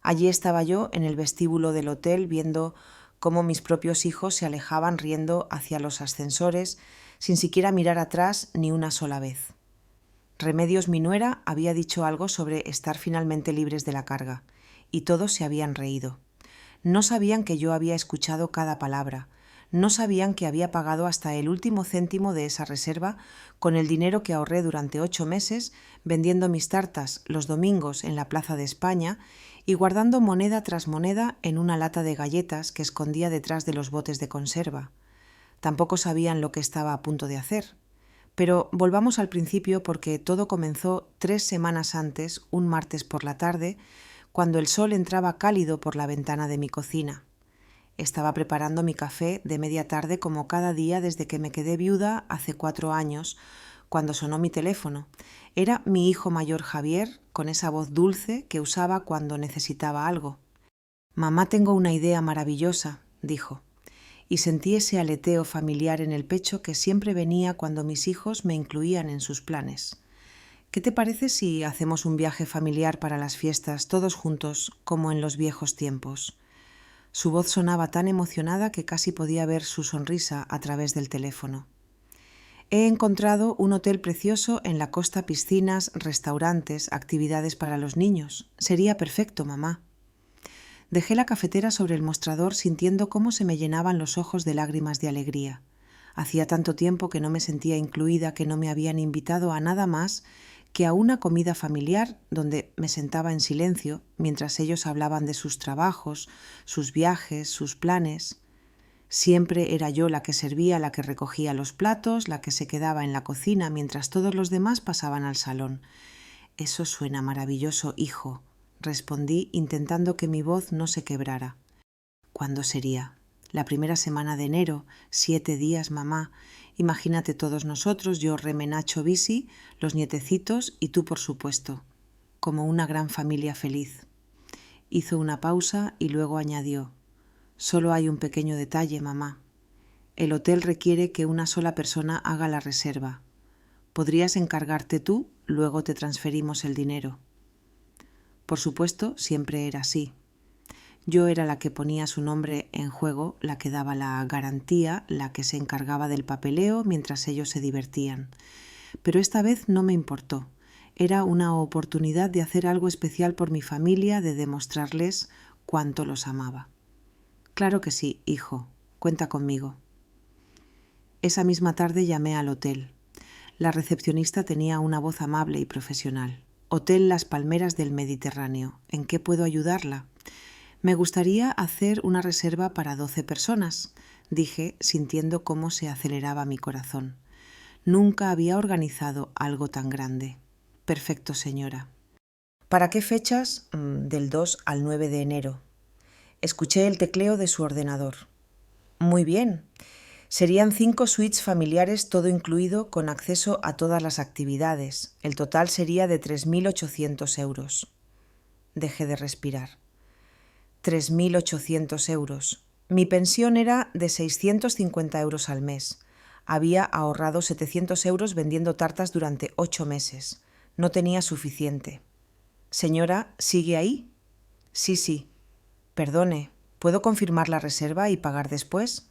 Allí estaba yo en el vestíbulo del hotel viendo cómo mis propios hijos se alejaban riendo hacia los ascensores sin siquiera mirar atrás ni una sola vez. Remedios, mi nuera, había dicho algo sobre estar finalmente libres de la carga, y todos se habían reído. No sabían que yo había escuchado cada palabra, no sabían que había pagado hasta el último céntimo de esa reserva con el dinero que ahorré durante 8 meses vendiendo mis tartas los domingos en la Plaza de España y guardando moneda tras moneda en una lata de galletas que escondía detrás de los botes de conserva. Tampoco sabían lo que estaba a punto de hacer. Pero volvamos al principio porque todo comenzó 3 semanas antes, un martes por la tarde, cuando el sol entraba cálido por la ventana de mi cocina. Estaba preparando mi café de media tarde como cada día desde que me quedé viuda hace 4 años, cuando sonó mi teléfono. Era mi hijo mayor Javier, con esa voz dulce que usaba cuando necesitaba algo. «Mamá, tengo una idea maravillosa», dijo, y sentí ese aleteo familiar en el pecho que siempre venía cuando mis hijos me incluían en sus planes. «¿Qué te parece si hacemos un viaje familiar para las fiestas, todos juntos, como en los viejos tiempos?» Su voz sonaba tan emocionada que casi podía ver su sonrisa a través del teléfono. «He encontrado un hotel precioso en la costa, piscinas, restaurantes, actividades para los niños. Sería perfecto, mamá». Dejé la cafetera sobre el mostrador sintiendo cómo se me llenaban los ojos de lágrimas de alegría. Hacía tanto tiempo que no me sentía incluida, que no me habían invitado a nada más que a una comida familiar donde me sentaba en silencio mientras ellos hablaban de sus trabajos, sus viajes, sus planes. Siempre era yo la que servía, la que recogía los platos, la que se quedaba en la cocina mientras todos los demás pasaban al salón. «Eso suena maravilloso, hijo», respondí intentando que mi voz no se quebrara. «¿Cuándo sería?» «La primera semana de enero, 7 días, mamá. Imagínate todos nosotros, yo, Remenacho, Bisi, los nietecitos y tú, por supuesto. Como una gran familia feliz». Hizo una pausa y luego añadió: «Solo hay un pequeño detalle, mamá. El hotel requiere que una sola persona haga la reserva. ¿Podrías encargarte tú? Luego te transferimos el dinero». Por supuesto, siempre era así. Yo era la que ponía su nombre en juego, la que daba la garantía, la que se encargaba del papeleo mientras ellos se divertían. Pero esta vez no me importó. Era una oportunidad de hacer algo especial por mi familia, de demostrarles cuánto los amaba. «Claro que sí, hijo. Cuenta conmigo». Esa misma tarde llamé al hotel. La recepcionista tenía una voz amable y profesional. «Hotel Las Palmeras del Mediterráneo. ¿En qué puedo ayudarla?» «Me gustaría hacer una reserva para 12 personas», dije, sintiendo cómo se aceleraba mi corazón. Nunca había organizado algo tan grande. «Perfecto, señora». «¿Para qué fechas?» «Del 2 al 9 de enero». Escuché el tecleo de su ordenador. «Muy bien. Serían 5 suites familiares, todo incluido, con acceso a todas las actividades. El total sería de 3.800 euros». Dejé de respirar. 3.800 euros. Mi pensión era de 650 euros al mes. Había ahorrado 700 euros vendiendo tartas durante 8 meses. No tenía suficiente. «Señora, ¿sigue ahí?» Sí. «Perdone, ¿puedo confirmar la reserva y pagar después?»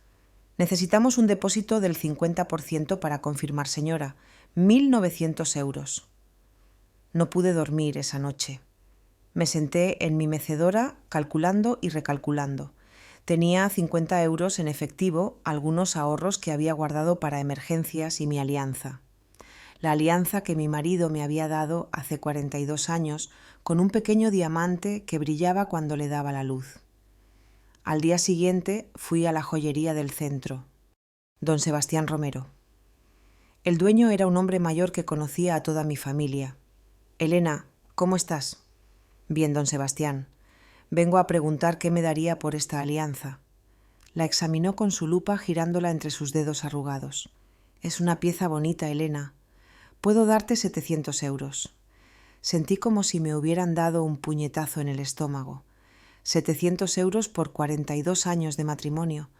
«Necesitamos un depósito del 50% para confirmar, señora. 1.900 euros». No pude dormir esa noche. Me senté en mi mecedora calculando y recalculando. Tenía 50 euros en efectivo, algunos ahorros que había guardado para emergencias y mi alianza. La alianza que mi marido me había dado hace 42 años con un pequeño diamante que brillaba cuando le daba la luz. Al día siguiente fui a la joyería del centro. Don Sebastián Romero. El dueño era un hombre mayor que conocía a toda mi familia. «Elena, ¿cómo estás?» «Bien, don Sebastián. Vengo a preguntar qué me daría por esta alianza». La examinó con su lupa girándola entre sus dedos arrugados. «Es una pieza bonita, Elena. Puedo darte 700 euros». Sentí como si me hubieran dado un puñetazo en el estómago. 700 euros por 42 años de matrimonio.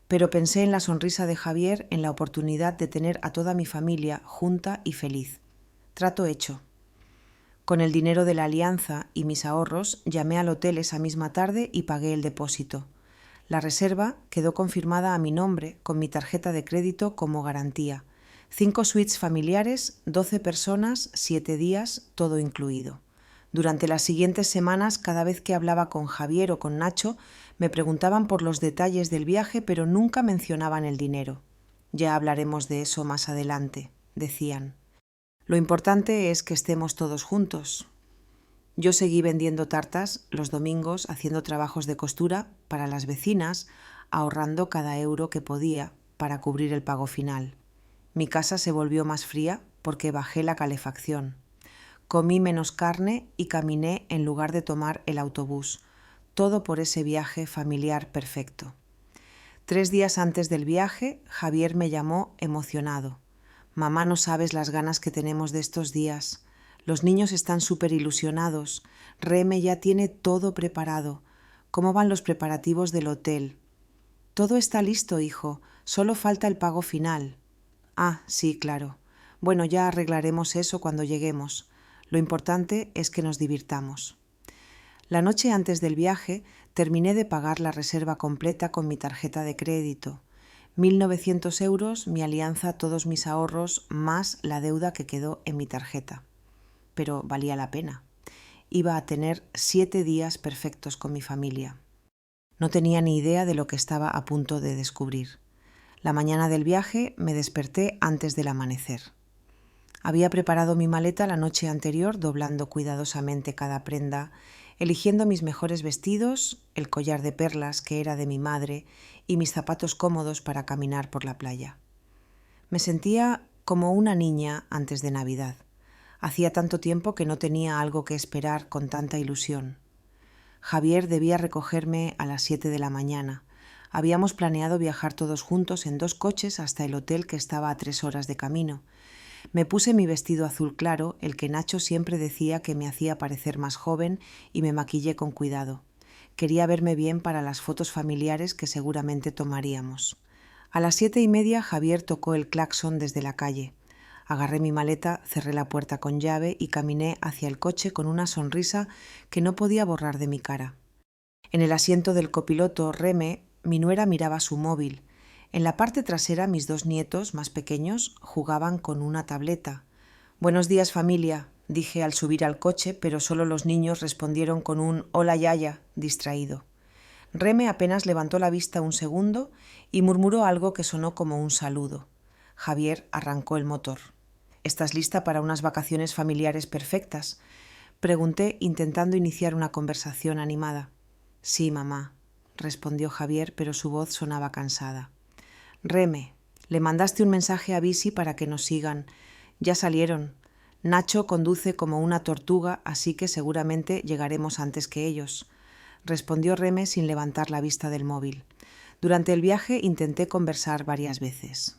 Pero pensé en la sonrisa de Javier, en la oportunidad de tener a toda mi familia junta y feliz. Trato hecho. Con el dinero de la alianza y mis ahorros, llamé al hotel esa misma tarde y pagué el depósito. La reserva quedó confirmada a mi nombre con mi tarjeta de crédito como garantía. 5 suites familiares, 12 personas, 7 días, todo incluido. Durante las siguientes semanas, cada vez que hablaba con Javier o con Nacho, me preguntaban por los detalles del viaje, pero nunca mencionaban el dinero. Ya hablaremos de eso más adelante, decían. Lo importante es que estemos todos juntos. Yo seguí vendiendo tartas los domingos, haciendo trabajos de costura para las vecinas, ahorrando cada euro que podía para cubrir el pago final. Mi casa se volvió más fría porque bajé la calefacción. Comí menos carne y caminé en lugar de tomar el autobús. Todo por ese viaje familiar perfecto. 3 días antes del viaje, Javier me llamó emocionado. Mamá, no sabes las ganas que tenemos de estos días. Los niños están súper ilusionados. Reme ya tiene todo preparado. ¿Cómo van los preparativos del hotel? Todo está listo, hijo. Solo falta el pago final. Ah, sí, claro. Bueno, ya arreglaremos eso cuando lleguemos. Lo importante es que nos divirtamos. La noche antes del viaje terminé de pagar la reserva completa con mi tarjeta de crédito. 1.900 euros, mi alianza, todos mis ahorros, más la deuda que quedó en mi tarjeta. Pero valía la pena. Iba a tener 7 días perfectos con mi familia. No tenía ni idea de lo que estaba a punto de descubrir. La mañana del viaje me desperté antes del amanecer. Había preparado mi maleta la noche anterior, doblando cuidadosamente cada prenda, eligiendo mis mejores vestidos, el collar de perlas que era de mi madre y mis zapatos cómodos para caminar por la playa. Me sentía como una niña antes de Navidad. Hacía tanto tiempo que no tenía algo que esperar con tanta ilusión. Javier debía recogerme a las 7 de la mañana. Habíamos planeado viajar todos juntos en 2 coches hasta el hotel que estaba a 3 horas de camino. Me puse mi vestido azul claro, el que Nacho siempre decía que me hacía parecer más joven, y me maquillé con cuidado. Quería verme bien para las fotos familiares que seguramente tomaríamos. A las 7:30 Javier tocó el claxon desde la calle. Agarré mi maleta, cerré la puerta con llave y caminé hacia el coche con una sonrisa que no podía borrar de mi cara. En el asiento del copiloto, Reme, mi nuera, miraba su móvil. En la parte trasera, mis 2 nietos más pequeños jugaban con una tableta. «Buenos días, familia», dije al subir al coche, pero solo los niños respondieron con un «Hola, Yaya», distraído. Reme apenas levantó la vista un segundo y murmuró algo que sonó como un saludo. Javier arrancó el motor. «¿Estás lista para unas vacaciones familiares perfectas?», pregunté, intentando iniciar una conversación animada. «Sí, mamá», respondió Javier, pero su voz sonaba cansada. «Reme, le mandaste un mensaje a Bisi para que nos sigan. Ya salieron. Nacho conduce como una tortuga, así que seguramente llegaremos antes que ellos», respondió Reme sin levantar la vista del móvil. Durante el viaje intenté conversar varias veces.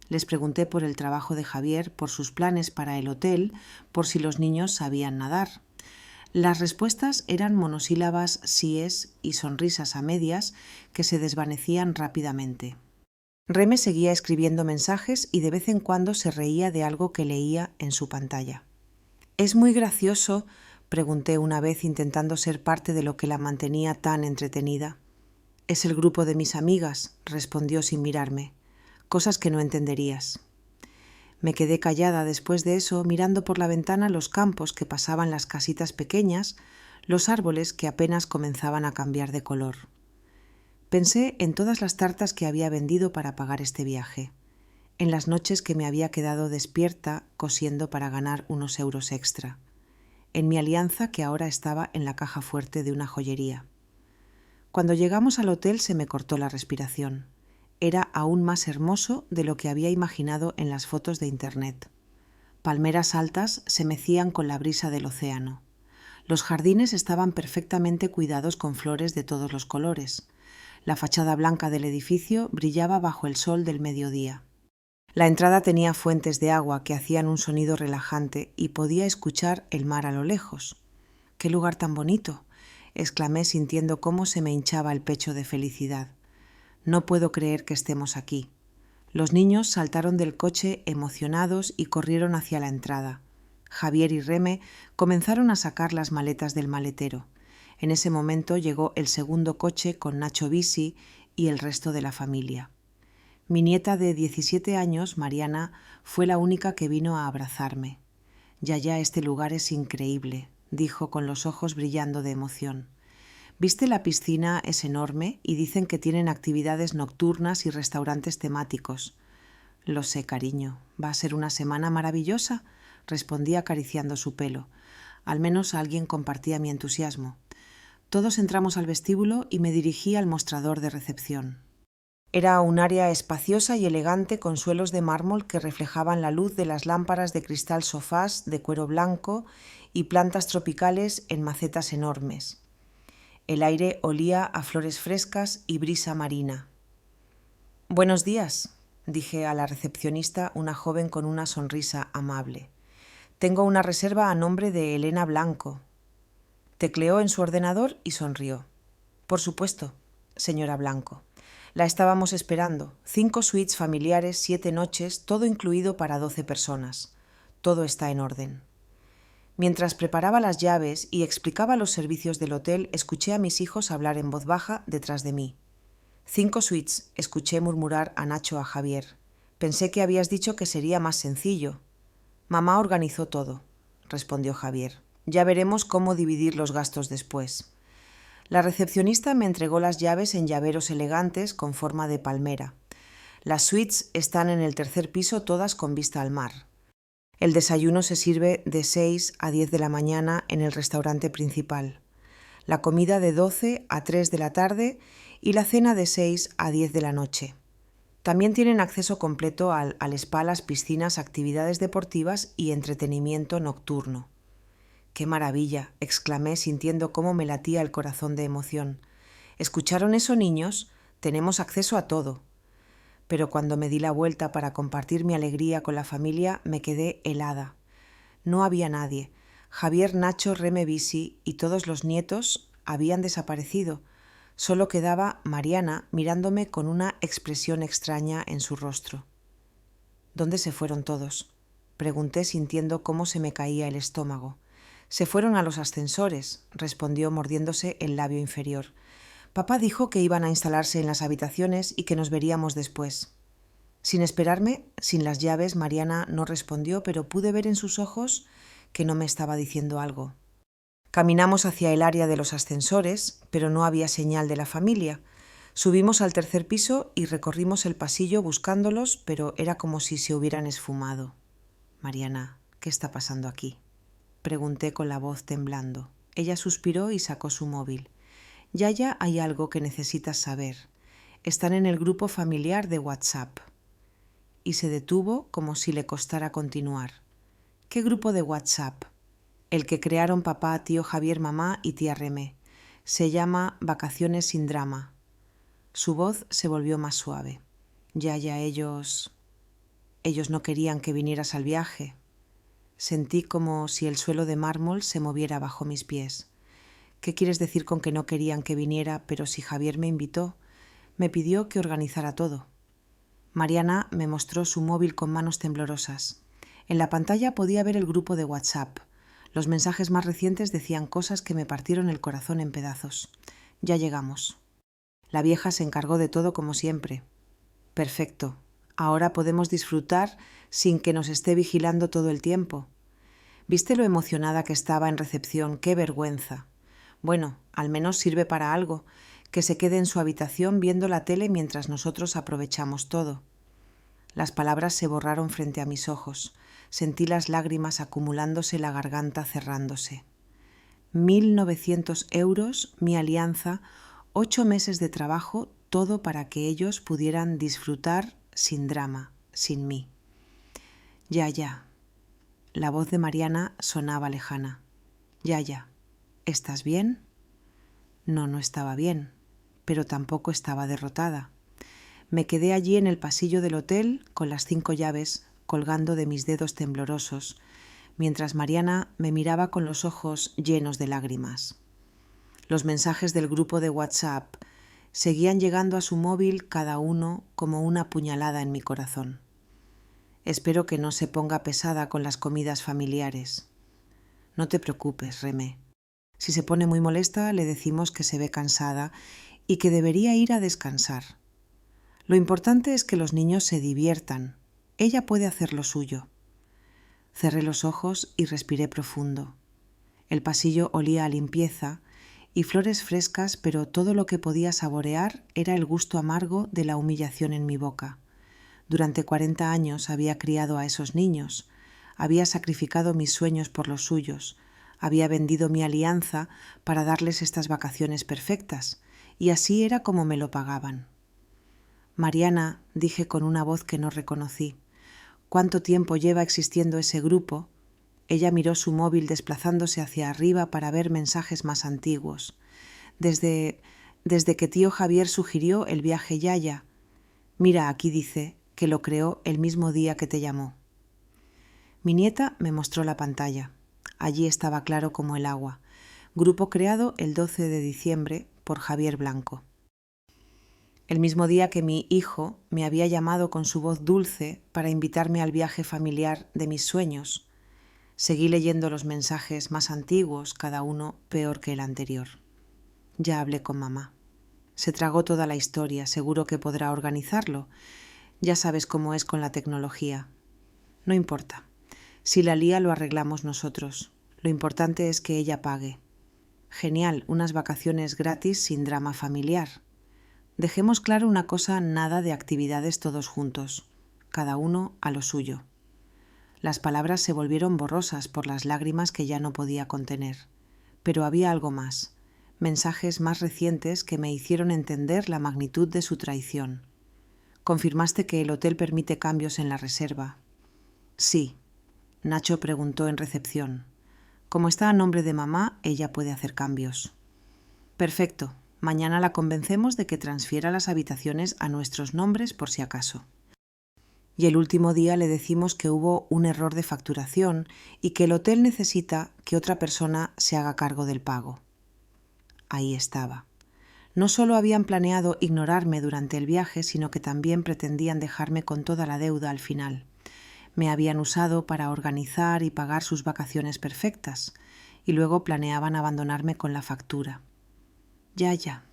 Les pregunté por el trabajo de Javier, por sus planes para el hotel, por si los niños sabían nadar. Las respuestas eran monosílabas síes y sonrisas a medias que se desvanecían rápidamente. Reme seguía escribiendo mensajes y de vez en cuando se reía de algo que leía en su pantalla. «¿Es muy gracioso?», pregunté una vez, intentando ser parte de lo que la mantenía tan entretenida. «Es el grupo de mis amigas», respondió sin mirarme. «Cosas que no entenderías». Me quedé callada después de eso, mirando por la ventana los campos que pasaban, las casitas pequeñas, los árboles que apenas comenzaban a cambiar de color. Pensé en todas las tartas que había vendido para pagar este viaje, en las noches que me había quedado despierta cosiendo para ganar unos euros extra, en mi alianza que ahora estaba en la caja fuerte de una joyería. Cuando llegamos al hotel se me cortó la respiración. Era aún más hermoso de lo que había imaginado en las fotos de internet. Palmeras altas se mecían con la brisa del océano. Los jardines estaban perfectamente cuidados con flores de todos los colores. La fachada blanca del edificio brillaba bajo el sol del mediodía. La entrada tenía fuentes de agua que hacían un sonido relajante y podía escuchar el mar a lo lejos. «¡Qué lugar tan bonito!», exclamé sintiendo cómo se me hinchaba el pecho de felicidad. «No puedo creer que estemos aquí». Los niños saltaron del coche emocionados y corrieron hacia la entrada. Javier y Reme comenzaron a sacar las maletas del maletero. En ese momento llegó el segundo coche con Nacho Bisi y el resto de la familia. Mi nieta de 17 años, Mariana, fue la única que vino a abrazarme. «Yaya, este lugar es increíble», dijo con los ojos brillando de emoción. «¿Viste la piscina? Es enorme y dicen que tienen actividades nocturnas y restaurantes temáticos». «Lo sé, cariño. Va a ser una semana maravillosa», respondí acariciando su pelo. Al menos alguien compartía mi entusiasmo. Todos entramos al vestíbulo y me dirigí al mostrador de recepción. Era un área espaciosa y elegante con suelos de mármol que reflejaban la luz de las lámparas de cristal, sofás de cuero blanco y plantas tropicales en macetas enormes. El aire olía a flores frescas y brisa marina. «Buenos días», dije a la recepcionista, una joven con una sonrisa amable. «Tengo una reserva a nombre de Elena Blanco». Tecleó en su ordenador y sonrió. «Por supuesto, señora Blanco. La estábamos esperando. 5 suites familiares, 7 noches, todo incluido para 12 personas. Todo está en orden». Mientras preparaba las llaves y explicaba los servicios del hotel, escuché a mis hijos hablar en voz baja detrás de mí. 5 suites, escuché murmurar a Nacho a Javier. «Pensé que habías dicho que sería más sencillo». «Mamá organizó todo», respondió Javier. «Ya veremos cómo dividir los gastos después». La recepcionista me entregó las llaves en llaveros elegantes con forma de palmera. Las suites están en el 3er piso, todas con vista al mar. El desayuno se sirve de 6 a 10 de la mañana en el restaurante principal. La comida de 12 a 3 de la tarde y la cena de 6 a 10 de la noche. También tienen acceso completo al spa, las piscinas, actividades deportivas y entretenimiento nocturno. «¡Qué maravilla!», exclamé sintiendo cómo me latía el corazón de emoción. «¿Escucharon eso, niños? Tenemos acceso a todo». Pero cuando me di la vuelta para compartir mi alegría con la familia, me quedé helada. No había nadie. Javier, Nacho, Reme, Bisi y todos los nietos habían desaparecido. Solo quedaba Mariana mirándome con una expresión extraña en su rostro. «¿Dónde se fueron todos?», pregunté sintiendo cómo se me caía el estómago. «Se fueron a los ascensores», respondió mordiéndose el labio inferior. «Papá dijo que iban a instalarse en las habitaciones y que nos veríamos después». Sin esperarme, sin las llaves, Mariana no respondió, pero pude ver en sus ojos que no me estaba diciendo algo. Caminamos hacia el área de los ascensores, pero no había señal de la familia. Subimos al 3er piso y recorrimos el pasillo buscándolos, pero era como si se hubieran esfumado. «Mariana, ¿qué está pasando aquí?», pregunté con la voz temblando. Ella suspiró y sacó su móvil. «Yaya, hay algo que necesitas saber. Están en el grupo familiar de WhatsApp». Y se detuvo como si le costara continuar. «¿Qué grupo de WhatsApp?» «El que crearon papá, tío Javier, mamá y tía Reme. Se llama Vacaciones sin drama». Su voz se volvió más suave. «Yaya, ellos no querían que vinieras al viaje». Sentí como si el suelo de mármol se moviera bajo mis pies. «¿Qué quieres decir con que no querían que viniera? Pero si Javier me invitó, me pidió que organizara todo». Mariana me mostró su móvil con manos temblorosas. En la pantalla podía ver el grupo de WhatsApp. Los mensajes más recientes decían cosas que me partieron el corazón en pedazos. «Ya llegamos». La vieja se encargó de todo como siempre. «Perfecto. Ahora podemos disfrutar sin que nos esté vigilando todo el tiempo». ¿Viste lo emocionada que estaba en recepción? ¡Qué vergüenza! Bueno, al menos sirve para algo, que se quede en su habitación viendo la tele mientras nosotros aprovechamos todo. Las palabras se borraron frente a mis ojos. Sentí las lágrimas acumulándose, la garganta cerrándose. 1.900 euros, mi alianza, 8 meses de trabajo, todo para que ellos pudieran disfrutar sin drama, sin mí. «Ya». La voz de Mariana sonaba lejana. «Yaya, ¿estás bien?» No estaba bien, pero tampoco estaba derrotada. Me quedé allí en el pasillo del hotel con las 5 llaves colgando de mis dedos temblorosos, mientras Mariana me miraba con los ojos llenos de lágrimas. Los mensajes del grupo de WhatsApp seguían llegando a su móvil, cada uno como una puñalada en mi corazón. Espero que no se ponga pesada con las comidas familiares. No te preocupes, Remé. Si se pone muy molesta, le decimos que se ve cansada y que debería ir a descansar. Lo importante es que los niños se diviertan. Ella puede hacer lo suyo. Cerré los ojos y respiré profundo. El pasillo olía a limpieza y flores frescas, pero todo lo que podía saborear era el gusto amargo de la humillación en mi boca. Durante 40 años había criado a esos niños, había sacrificado mis sueños por los suyos, había vendido mi alianza para darles estas vacaciones perfectas, y así era como me lo pagaban. Mariana, dije con una voz que no reconocí. ¿Cuánto tiempo lleva existiendo ese grupo? Ella miró su móvil desplazándose hacia arriba para ver mensajes más antiguos. Desde que tío Javier sugirió el viaje Yaya. Mira, aquí dice que lo creó el mismo día que te llamó. Mi nieta me mostró la pantalla. Allí estaba claro como el agua. Grupo creado el 12 de diciembre por Javier Blanco. El mismo día que mi hijo me había llamado con su voz dulce para invitarme al viaje familiar de mis sueños. Seguí leyendo los mensajes más antiguos, cada uno peor que el anterior. Ya hablé con mamá. Se tragó toda la historia, seguro que podrá organizarlo. Ya sabes cómo es con la tecnología. No importa. Si la lía, lo arreglamos nosotros. Lo importante es que ella pague. Genial, unas vacaciones gratis sin drama familiar. Dejemos claro una cosa, nada de actividades todos juntos. Cada uno a lo suyo. Las palabras se volvieron borrosas por las lágrimas que ya no podía contener. Pero había algo más, mensajes más recientes que me hicieron entender la magnitud de su traición. Confirmaste que el hotel permite cambios en la reserva. Sí, Nacho preguntó en recepción. Como está a nombre de mamá, ella puede hacer cambios. Perfecto, mañana la convencemos de que transfiera las habitaciones a nuestros nombres por si acaso. Y el último día le decimos que hubo un error de facturación y que el hotel necesita que otra persona se haga cargo del pago. Ahí estaba. No solo habían planeado ignorarme durante el viaje, sino que también pretendían dejarme con toda la deuda al final. Me habían usado para organizar y pagar sus vacaciones perfectas, y luego planeaban abandonarme con la factura. Ya.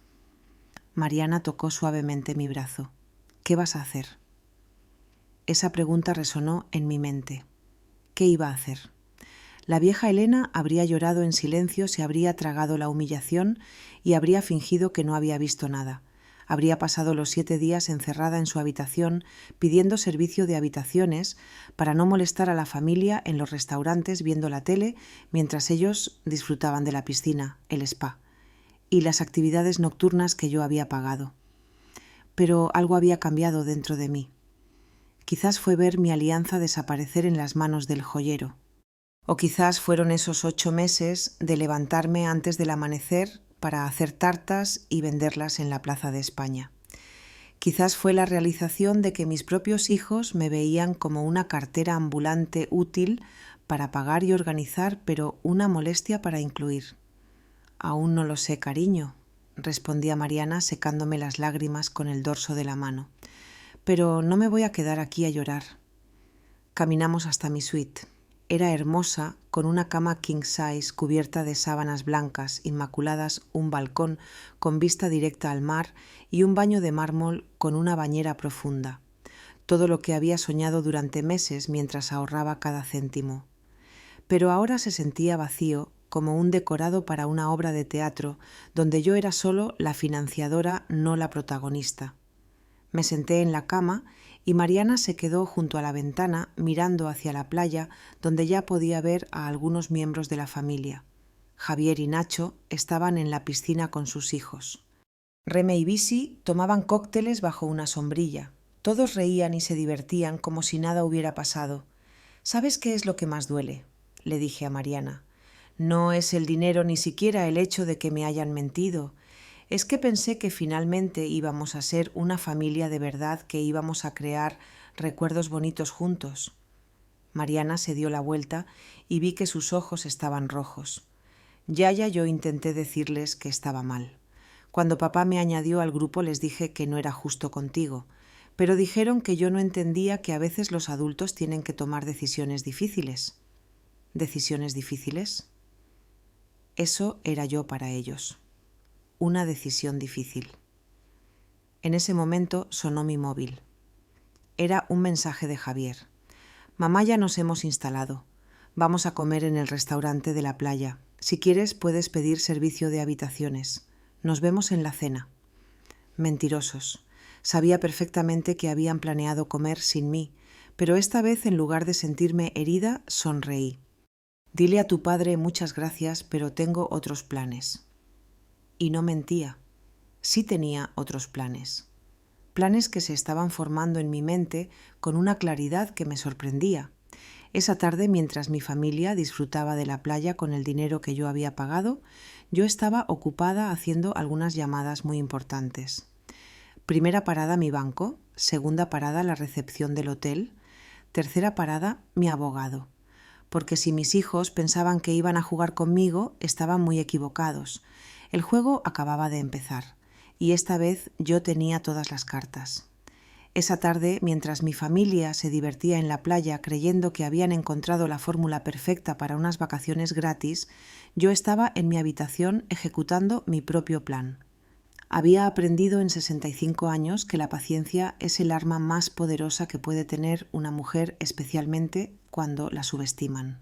Mariana tocó suavemente mi brazo. ¿Qué vas a hacer? Esa pregunta resonó en mi mente. ¿Qué iba a hacer? La vieja Elena habría llorado en silencio, se habría tragado la humillación y habría fingido que no había visto nada. Habría pasado los 7 días encerrada en su habitación pidiendo servicio de habitaciones para no molestar a la familia en los restaurantes viendo la tele mientras ellos disfrutaban de la piscina, el spa y las actividades nocturnas que yo había pagado. Pero algo había cambiado dentro de mí. Quizás fue ver mi alianza desaparecer en las manos del joyero. O quizás fueron esos 8 meses de levantarme antes del amanecer para hacer tartas y venderlas en la Plaza de España. Quizás fue la realización de que mis propios hijos me veían como una cartera ambulante útil para pagar y organizar, pero una molestia para incluir. Aún no lo sé, cariño, respondía Mariana secándome las lágrimas con el dorso de la mano. Pero no me voy a quedar aquí a llorar. Caminamos hasta mi suite. Era hermosa, con una cama king size cubierta de sábanas blancas, inmaculadas, un balcón con vista directa al mar y un baño de mármol con una bañera profunda. Todo lo que había soñado durante meses mientras ahorraba cada céntimo. Pero ahora se sentía vacío, como un decorado para una obra de teatro, donde yo era solo la financiadora, no la protagonista. Me senté en la cama y Mariana se quedó junto a la ventana mirando hacia la playa donde ya podía ver a algunos miembros de la familia. Javier y Nacho estaban en la piscina con sus hijos. Reme y Bisi tomaban cócteles bajo una sombrilla. Todos reían y se divertían como si nada hubiera pasado. ¿Sabes qué es lo que más duele?, le dije a Mariana. No es el dinero ni siquiera el hecho de que me hayan mentido. Es que pensé que finalmente íbamos a ser una familia de verdad, que íbamos a crear recuerdos bonitos juntos. Mariana se dio la vuelta y vi que sus ojos estaban rojos. Yo intenté decirles que estaba mal. Cuando papá me añadió al grupo les dije que no era justo contigo, pero dijeron que yo no entendía que a veces los adultos tienen que tomar decisiones difíciles. ¿Decisiones difíciles? Eso era yo para ellos. Una decisión difícil. En ese momento sonó mi móvil. Era un mensaje de Javier. Mamá, ya nos hemos instalado. Vamos a comer en el restaurante de la playa. Si quieres, puedes pedir servicio de habitaciones. Nos vemos en la cena. Mentirosos. Sabía perfectamente que habían planeado comer sin mí, pero esta vez, en lugar de sentirme herida, sonreí. Dile a tu padre muchas gracias, pero tengo otros planes. Y no mentía. Sí tenía otros planes. Planes que se estaban formando en mi mente con una claridad que me sorprendía. Esa tarde, mientras mi familia disfrutaba de la playa con el dinero que yo había pagado, yo estaba ocupada haciendo algunas llamadas muy importantes. Primera parada, mi banco. Segunda parada, la recepción del hotel. Tercera parada, mi abogado. Porque si mis hijos pensaban que iban a jugar conmigo, estaban muy equivocados. El juego acababa de empezar, y esta vez yo tenía todas las cartas. Esa tarde, mientras mi familia se divertía en la playa creyendo que habían encontrado la fórmula perfecta para unas vacaciones gratis, yo estaba en mi habitación ejecutando mi propio plan. Había aprendido en 65 años que la paciencia es el arma más poderosa que puede tener una mujer, especialmente cuando la subestiman.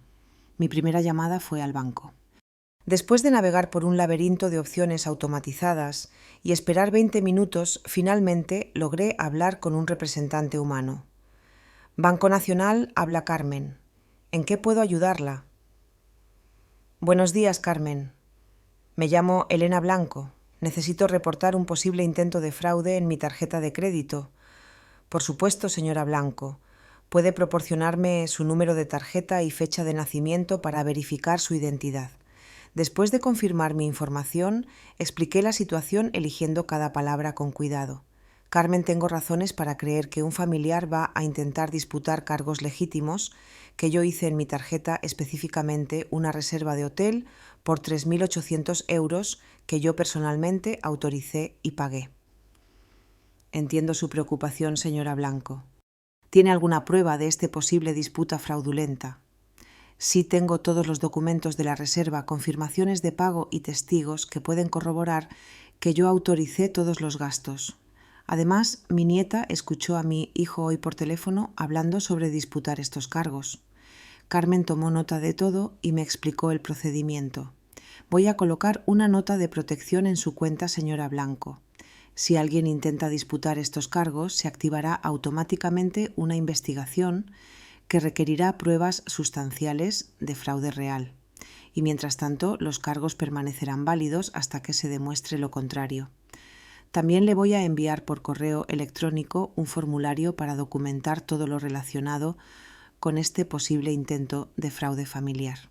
Mi primera llamada fue al banco. Después de navegar por un laberinto de opciones automatizadas y esperar 20 minutos, finalmente logré hablar con un representante humano. Banco Nacional, habla Carmen. ¿En qué puedo ayudarla? Buenos días, Carmen. Me llamo Elena Blanco. Necesito reportar un posible intento de fraude en mi tarjeta de crédito. Por supuesto, señora Blanco. Puede proporcionarme su número de tarjeta y fecha de nacimiento para verificar su identidad. Después de confirmar mi información, expliqué la situación eligiendo cada palabra con cuidado. Carmen, tengo razones para creer que un familiar va a intentar disputar cargos legítimos, que yo hice en mi tarjeta específicamente una reserva de hotel por 3.800 euros que yo personalmente autoricé y pagué. Entiendo su preocupación, señora Blanco. ¿Tiene alguna prueba de esta posible disputa fraudulenta? Sí, tengo todos los documentos de la reserva, confirmaciones de pago y testigos que pueden corroborar que yo autoricé todos los gastos. Además, mi nieta escuchó a mi hijo hoy por teléfono hablando sobre disputar estos cargos. Carmen tomó nota de todo y me explicó el procedimiento. Voy a colocar una nota de protección en su cuenta, señora Blanco. Si alguien intenta disputar estos cargos, se activará automáticamente una investigación que requerirá pruebas sustanciales de fraude real. Y mientras tanto, los cargos permanecerán válidos hasta que se demuestre lo contrario. También le voy a enviar por correo electrónico un formulario para documentar todo lo relacionado con este posible intento de fraude familiar.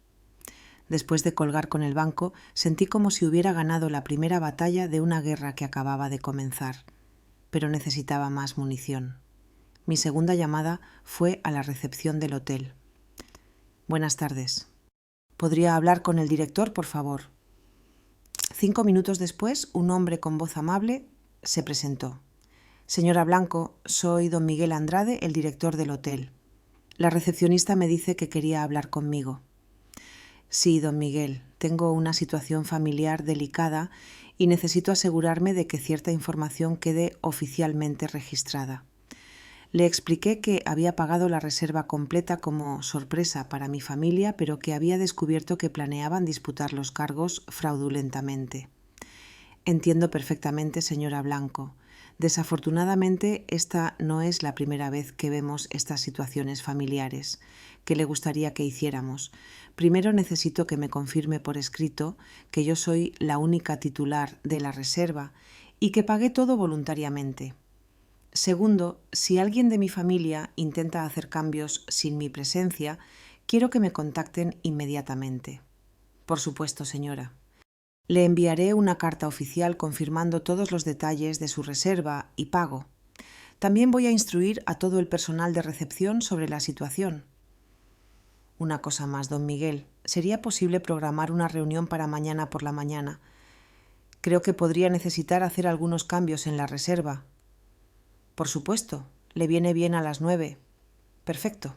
Después de colgar con el banco, sentí como si hubiera ganado la primera batalla de una guerra que acababa de comenzar, pero necesitaba más munición. Mi segunda llamada fue a la recepción del hotel. Buenas tardes. ¿Podría hablar con el director, por favor? 5 minutos después, un hombre con voz amable se presentó. Señora Blanco, soy don Miguel Andrade, el director del hotel. La recepcionista me dice que quería hablar conmigo. Sí, don Miguel, tengo una situación familiar delicada y necesito asegurarme de que cierta información quede oficialmente registrada. Le expliqué que había pagado la reserva completa como sorpresa para mi familia, pero que había descubierto que planeaban disputar los cargos fraudulentamente. Entiendo perfectamente, señora Blanco. Desafortunadamente, esta no es la primera vez que vemos estas situaciones familiares. ¿Qué le gustaría que hiciéramos? Primero necesito que me confirme por escrito que yo soy la única titular de la reserva y que pagué todo voluntariamente. Segundo, si alguien de mi familia intenta hacer cambios sin mi presencia, quiero que me contacten inmediatamente. Por supuesto, señora. Le enviaré una carta oficial confirmando todos los detalles de su reserva y pago. También voy a instruir a todo el personal de recepción sobre la situación. Una cosa más, don Miguel. ¿Sería posible programar una reunión para mañana por la mañana? Creo que podría necesitar hacer algunos cambios en la reserva. Por supuesto. ¿Le viene bien a las 9? Perfecto.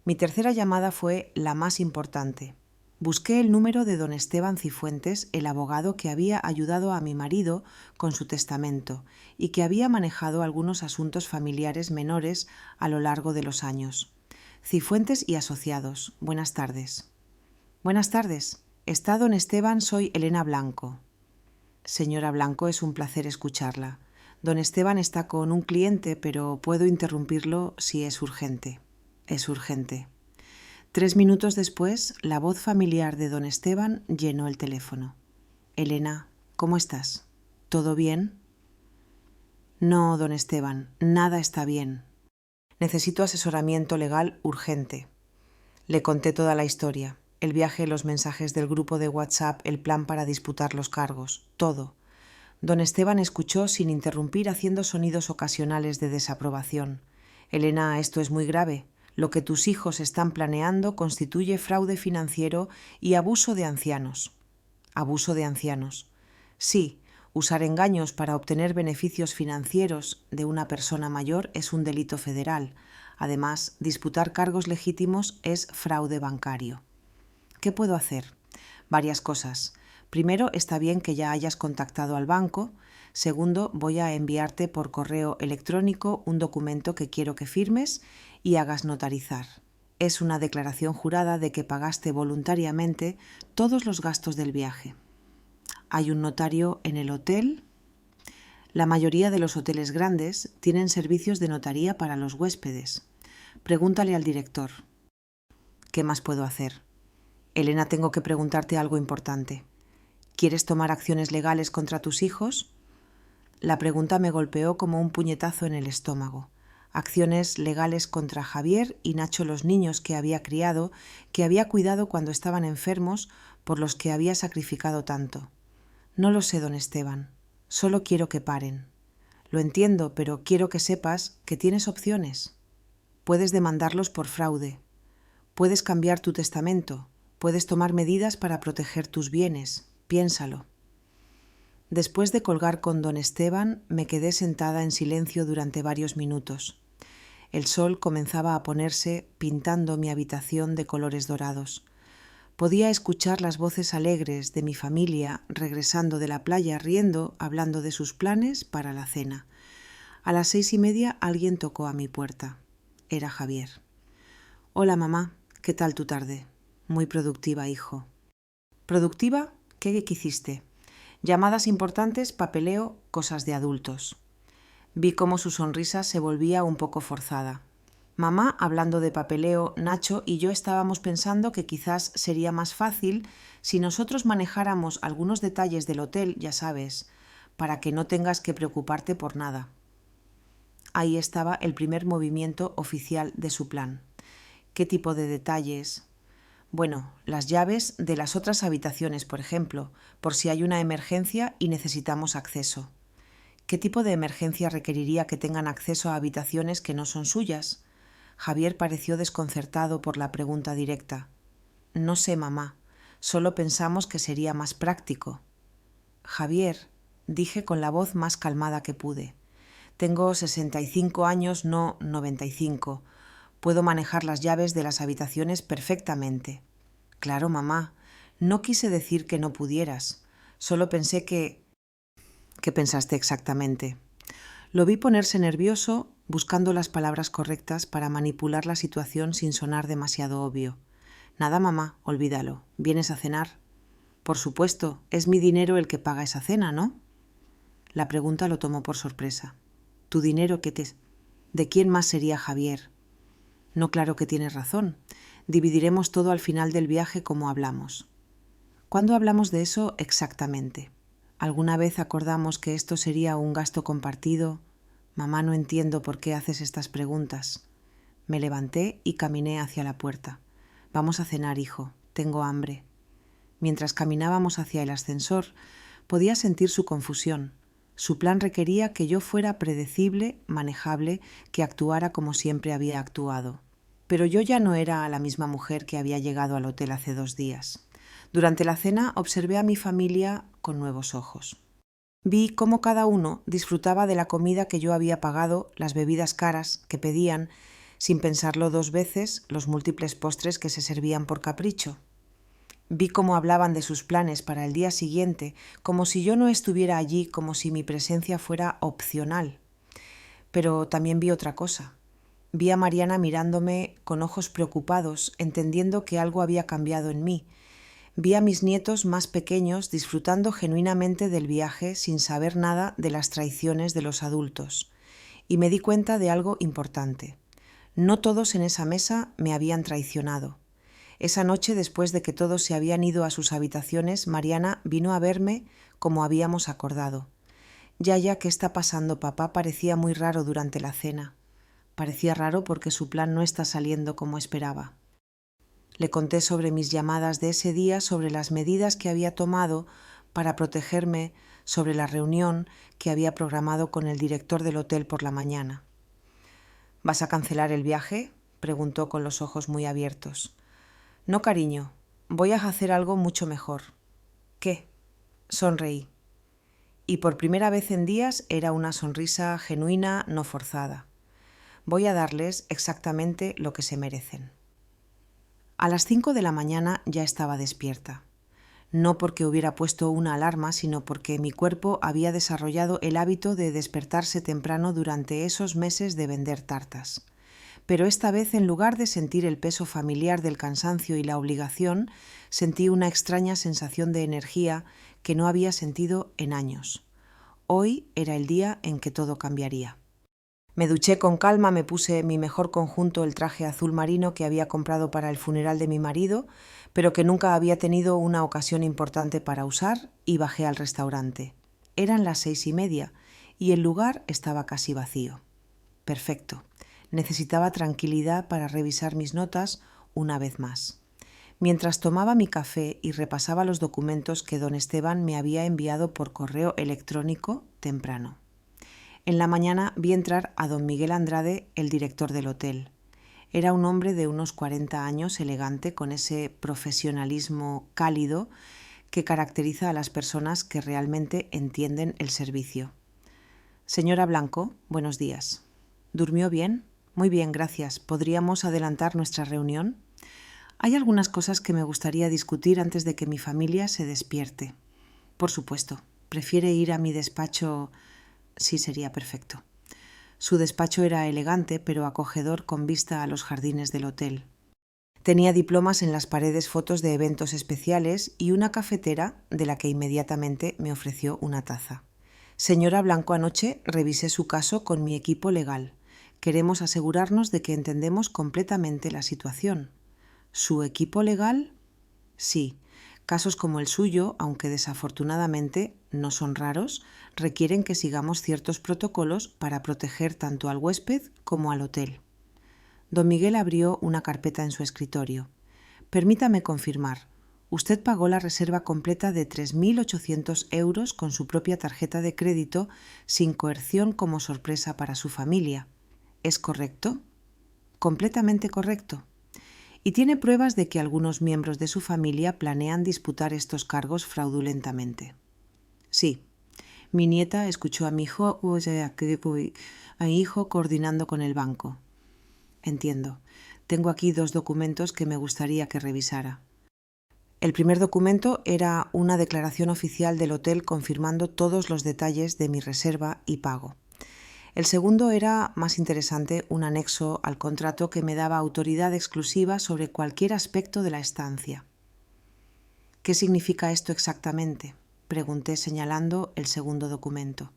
Mi tercera llamada fue la más importante. Busqué el número de don Esteban Cifuentes, el abogado que había ayudado a mi marido con su testamento y que había manejado algunos asuntos familiares menores a lo largo de los años. Cifuentes y Asociados. Buenas tardes. Buenas tardes. ¿Está don Esteban? Soy Elena Blanco. Señora Blanco, es un placer escucharla. Don Esteban está con un cliente, pero puedo interrumpirlo si es urgente. Es urgente. 3 minutos después, la voz familiar de don Esteban llenó el teléfono. Elena, ¿cómo estás? ¿Todo bien? No, don Esteban, nada está bien. Necesito asesoramiento legal urgente. Le conté toda la historia, el viaje, los mensajes del grupo de WhatsApp, el plan para disputar los cargos, todo. Don Esteban escuchó sin interrumpir, haciendo sonidos ocasionales de desaprobación. Elena, esto es muy grave. Lo que tus hijos están planeando constituye fraude financiero y abuso de ancianos. Abuso de ancianos. Sí, usar engaños para obtener beneficios financieros de una persona mayor es un delito federal. Además, disputar cargos legítimos es fraude bancario. ¿Qué puedo hacer? Varias cosas. Primero, está bien que ya hayas contactado al banco. Segundo, voy a enviarte por correo electrónico un documento que quiero que firmes y hagas notarizar. Es una declaración jurada de que pagaste voluntariamente todos los gastos del viaje. Hay un notario en el hotel. La mayoría de los hoteles grandes tienen servicios de notaría para los huéspedes. Pregúntale al director. ¿Qué más puedo hacer? Elena, tengo que preguntarte algo importante. ¿Quieres tomar acciones legales contra tus hijos? La pregunta me golpeó como un puñetazo en el estómago. Acciones legales contra Javier y Nacho, los niños que había criado, que había cuidado cuando estaban enfermos, por los que había sacrificado tanto. No lo sé, don Esteban. Solo quiero que paren. Lo entiendo, pero quiero que sepas que tienes opciones. Puedes demandarlos por fraude. Puedes cambiar tu testamento. Puedes tomar medidas para proteger tus bienes. Piénsalo. Después de colgar con don Esteban, me quedé sentada en silencio durante varios minutos. El sol comenzaba a ponerse, pintando mi habitación de colores dorados. Podía escuchar las voces alegres de mi familia regresando de la playa, riendo, hablando de sus planes para la cena. A las 6:30 alguien tocó a mi puerta. Era Javier. Hola, mamá. ¿Qué tal tu tarde? Muy productiva, hijo. ¿Productiva? ¿Qué hiciste? Llamadas importantes, papeleo, cosas de adultos. Vi cómo su sonrisa se volvía un poco forzada. Mamá, hablando de papeleo, Nacho y yo estábamos pensando que quizás sería más fácil si nosotros manejáramos algunos detalles del hotel, ya sabes, para que no tengas que preocuparte por nada. Ahí estaba el primer movimiento oficial de su plan. ¿Qué tipo de detalles? Bueno, las llaves de las otras habitaciones, por ejemplo, por si hay una emergencia y necesitamos acceso. ¿Qué tipo de emergencia requeriría que tengan acceso a habitaciones que no son suyas? Javier pareció desconcertado por la pregunta directa. No sé, mamá. Solo pensamos que sería más práctico. Javier, dije con la voz más calmada que pude. Tengo 65 años, no 95. Puedo manejar las llaves de las habitaciones perfectamente. Claro, mamá. No quise decir que no pudieras. Solo pensé que... ¿Qué pensaste exactamente? Lo vi ponerse nervioso, buscando las palabras correctas para manipular la situación sin sonar demasiado obvio. Nada, mamá, olvídalo. ¿Vienes a cenar? Por supuesto, es mi dinero el que paga esa cena, ¿no? La pregunta lo tomó por sorpresa. ¿Tu dinero qué te...? ¿De quién más sería Javier? No, claro que tienes razón. Dividiremos todo al final del viaje como hablamos. ¿Cuándo hablamos de eso exactamente? ¿Alguna vez acordamos que esto sería un gasto compartido? Mamá, no entiendo por qué haces estas preguntas. Me levanté y caminé hacia la puerta. Vamos a cenar, hijo. Tengo hambre. Mientras caminábamos hacia el ascensor, podía sentir su confusión. Su plan requería que yo fuera predecible, manejable, que actuara como siempre había actuado. Pero yo ya no era la misma mujer que había llegado al hotel hace 2 días. Durante la cena observé a mi familia con nuevos ojos. Vi cómo cada uno disfrutaba de la comida que yo había pagado, las bebidas caras que pedían, sin pensarlo dos veces, los múltiples postres que se servían por capricho. Vi cómo hablaban de sus planes para el día siguiente, como si yo no estuviera allí, como si mi presencia fuera opcional. Pero también vi otra cosa. Vi a Mariana mirándome con ojos preocupados, entendiendo que algo había cambiado en mí. Vi a mis nietos más pequeños disfrutando genuinamente del viaje sin saber nada de las traiciones de los adultos. Y me di cuenta de algo importante. No todos en esa mesa me habían traicionado. Esa noche, después de que todos se habían ido a sus habitaciones, Mariana vino a verme como habíamos acordado. Yaya, ¿qué está pasando, papá? Parecía muy raro durante la cena. Parecía raro porque su plan no está saliendo como esperaba. Le conté sobre mis llamadas de ese día, sobre las medidas que había tomado para protegerme, sobre la reunión que había programado con el director del hotel por la mañana. ¿Vas a cancelar el viaje?, preguntó con los ojos muy abiertos. No, cariño, voy a hacer algo mucho mejor. ¿Qué? Sonreí. Y por primera vez en días era una sonrisa genuina, no forzada. Voy a darles exactamente lo que se merecen. A las 5 de la mañana ya estaba despierta. No porque hubiera puesto una alarma, sino porque mi cuerpo había desarrollado el hábito de despertarse temprano durante esos meses de vender tartas. Pero esta vez, en lugar de sentir el peso familiar del cansancio y la obligación, sentí una extraña sensación de energía que no había sentido en años. Hoy era el día en que todo cambiaría. Me duché con calma, me puse mi mejor conjunto, el traje azul marino que había comprado para el funeral de mi marido, pero que nunca había tenido una ocasión importante para usar, y bajé al restaurante. Eran las 6:30 y el lugar estaba casi vacío. Perfecto. Necesitaba tranquilidad para revisar mis notas una vez más. Mientras tomaba mi café y repasaba los documentos que don Esteban me había enviado por correo electrónico temprano. En la mañana vi entrar a don Miguel Andrade, el director del hotel. Era un hombre de unos 40 años, elegante, con ese profesionalismo cálido que caracteriza a las personas que realmente entienden el servicio. Señora Blanco, buenos días. ¿Durmió bien? Muy bien, gracias. ¿Podríamos adelantar nuestra reunión? Hay algunas cosas que me gustaría discutir antes de que mi familia se despierte. Por supuesto. ¿Prefiere ir a mi despacho? Sí, sería perfecto. Su despacho era elegante, pero acogedor con vista a los jardines del hotel. Tenía diplomas en las paredes, fotos de eventos especiales y una cafetera de la que inmediatamente me ofreció una taza. Señora Blanco, anoche revisé su caso con mi equipo legal. Queremos asegurarnos de que entendemos completamente la situación. ¿Su equipo legal? Sí. Casos como el suyo, aunque desafortunadamente no son raros, requieren que sigamos ciertos protocolos para proteger tanto al huésped como al hotel. Don Miguel abrió una carpeta en su escritorio. Permítame confirmar. Usted pagó la reserva completa de 3.800 euros con su propia tarjeta de crédito sin coerción como sorpresa para su familia. ¿Es correcto? Completamente correcto. Y tiene pruebas de que algunos miembros de su familia planean disputar estos cargos fraudulentamente. Sí. Mi nieta escuchó a mi hijo coordinando con el banco. Entiendo. Tengo aquí 2 documentos que me gustaría que revisara. El primer documento era una declaración oficial del hotel confirmando todos los detalles de mi reserva y pago. El segundo era, más interesante, un anexo al contrato que me daba autoridad exclusiva sobre cualquier aspecto de la estancia. ¿Qué significa esto exactamente?, pregunté señalando el segundo documento.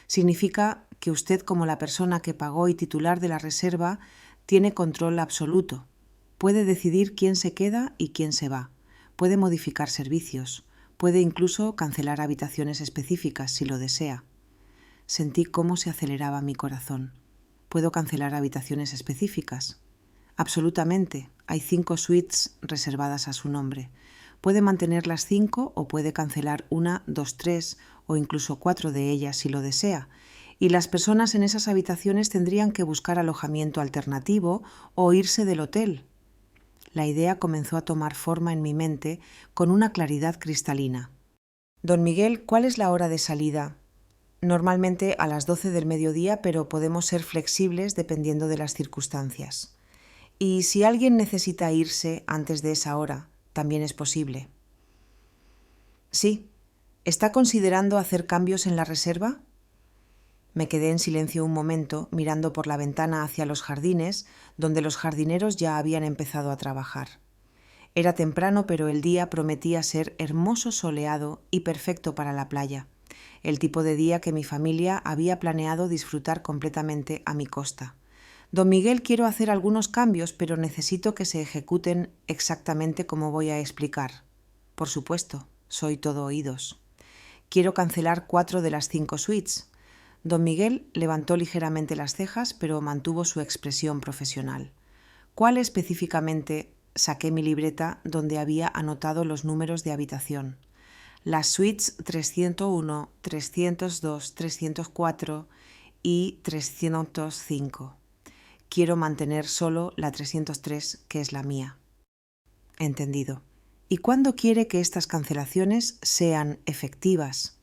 Significa que usted, como la persona que pagó y titular de la reserva, tiene control absoluto. Puede decidir quién se queda y quién se va. Puede modificar servicios. Puede incluso cancelar habitaciones específicas si lo desea. Sentí cómo se aceleraba mi corazón. ¿Puedo cancelar habitaciones específicas? Absolutamente. Hay 5 suites reservadas a su nombre. Puede mantener las 5 o puede cancelar 1, 2, 3 o incluso 4 de ellas si lo desea. Y las personas en esas habitaciones tendrían que buscar alojamiento alternativo o irse del hotel. La idea comenzó a tomar forma en mi mente con una claridad cristalina. Don Miguel, ¿cuál es la hora de salida? Normalmente a las 12 del mediodía, pero podemos ser flexibles dependiendo de las circunstancias. Y si alguien necesita irse antes de esa hora, también es posible. Sí. ¿Está considerando hacer cambios en la reserva? Me quedé en silencio un momento, mirando por la ventana hacia los jardines, donde los jardineros ya habían empezado a trabajar. Era temprano, pero el día prometía ser hermoso, soleado y perfecto para la playa, el tipo de día que mi familia había planeado disfrutar completamente a mi costa. Don Miguel, quiero hacer algunos cambios, pero necesito que se ejecuten exactamente como voy a explicar. Por supuesto, soy todo oídos. Quiero cancelar 4 de las 5 suites. Don Miguel levantó ligeramente las cejas, pero mantuvo su expresión profesional. ¿Cuál específicamente? Saqué mi libreta donde había anotado los números de habitación. Las suites 301, 302, 304 y 305. Quiero mantener solo la 303, que es la mía. Entendido. ¿Y cuándo quiere que estas cancelaciones sean efectivas?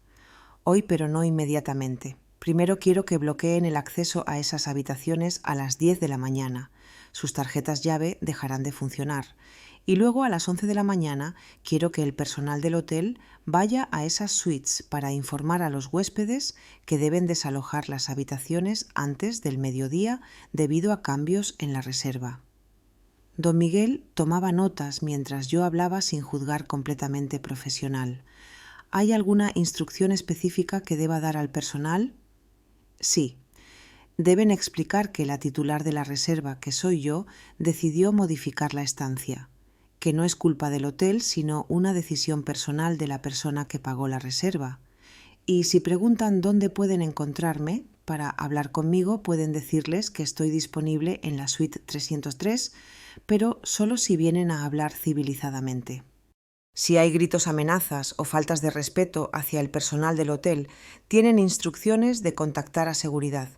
Hoy, pero no inmediatamente. Primero quiero que bloqueen el acceso a esas habitaciones a las 10 de la mañana. Sus tarjetas llave dejarán de funcionar. Y luego a las 11 de la mañana quiero que el personal del hotel vaya a esas suites para informar a los huéspedes que deben desalojar las habitaciones antes del mediodía debido a cambios en la reserva. Don Miguel tomaba notas mientras yo hablaba sin juzgar, completamente profesional. ¿Hay alguna instrucción específica que deba dar al personal? Sí. Deben explicar que la titular de la reserva, que soy yo, decidió modificar la estancia, que no es culpa del hotel, sino una decisión personal de la persona que pagó la reserva. Y si preguntan dónde pueden encontrarme para hablar conmigo, pueden decirles que estoy disponible en la suite 303, pero solo si vienen a hablar civilizadamente. Si hay gritos, amenazas o faltas de respeto hacia el personal del hotel, tienen instrucciones de contactar a seguridad.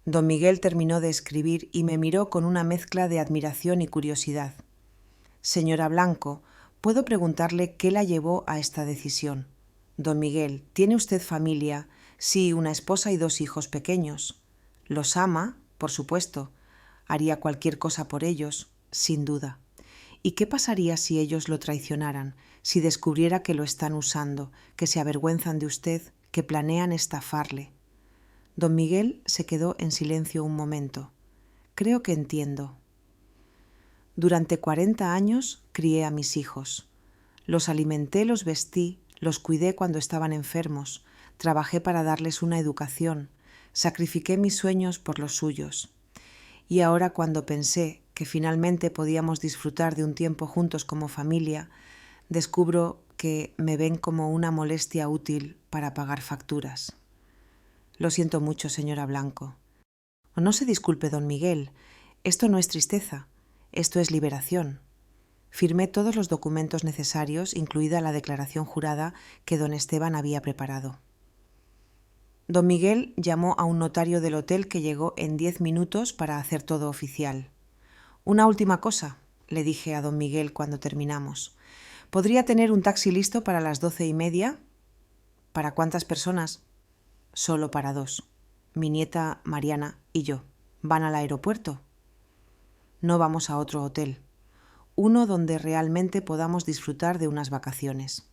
Don Miguel terminó de escribir y me miró con una mezcla de admiración y curiosidad. Señora Blanco, ¿puedo preguntarle qué la llevó a esta decisión? Don Miguel, ¿tiene usted familia? Sí, una esposa y 2 hijos pequeños. ¿Los ama? Por supuesto. Haría cualquier cosa por ellos, sin duda. ¿Y qué pasaría si ellos lo traicionaran, si descubriera que lo están usando, que se avergüenzan de usted, que planean estafarle? Don Miguel se quedó en silencio un momento. Creo que entiendo. Durante 40 años crié a mis hijos. Los alimenté, los vestí, los cuidé cuando estaban enfermos, trabajé para darles una educación, sacrifiqué mis sueños por los suyos. Y ahora, cuando pensé que finalmente podíamos disfrutar de un tiempo juntos como familia, descubro que me ven como una molestia útil para pagar facturas. Lo siento mucho, señora Blanco. No se disculpe, don Miguel. Esto no es tristeza, esto es liberación. Firmé todos los documentos necesarios, incluida la declaración jurada que don Esteban había preparado. Don Miguel llamó a un notario del hotel que llegó en 10 minutos para hacer todo oficial. Una última cosa, le dije a don Miguel cuando terminamos. ¿Podría tener un taxi listo para las 12:30? ¿Para cuántas personas? Solo para 2. Mi nieta Mariana y yo. ¿Van al aeropuerto? No vamos a otro hotel. Uno donde realmente podamos disfrutar de unas vacaciones.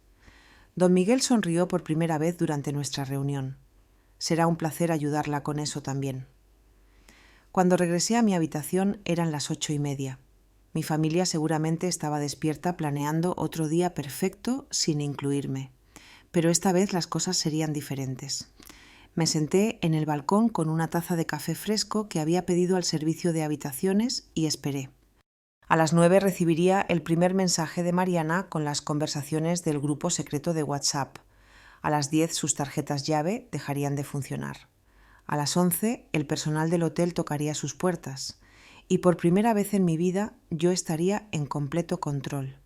Don Miguel sonrió por primera vez durante nuestra reunión. Será un placer ayudarla con eso también. Cuando regresé a mi habitación eran las 8:30. Mi familia seguramente estaba despierta planeando otro día perfecto sin incluirme. Pero esta vez las cosas serían diferentes. Me senté en el balcón con una taza de café fresco que había pedido al servicio de habitaciones y esperé. A las 9 recibiría el primer mensaje de Mariana con las conversaciones del grupo secreto de WhatsApp. A las 10 sus tarjetas llave dejarían de funcionar. A las 11 el personal del hotel tocaría sus puertas y por primera vez en mi vida yo estaría en completo control.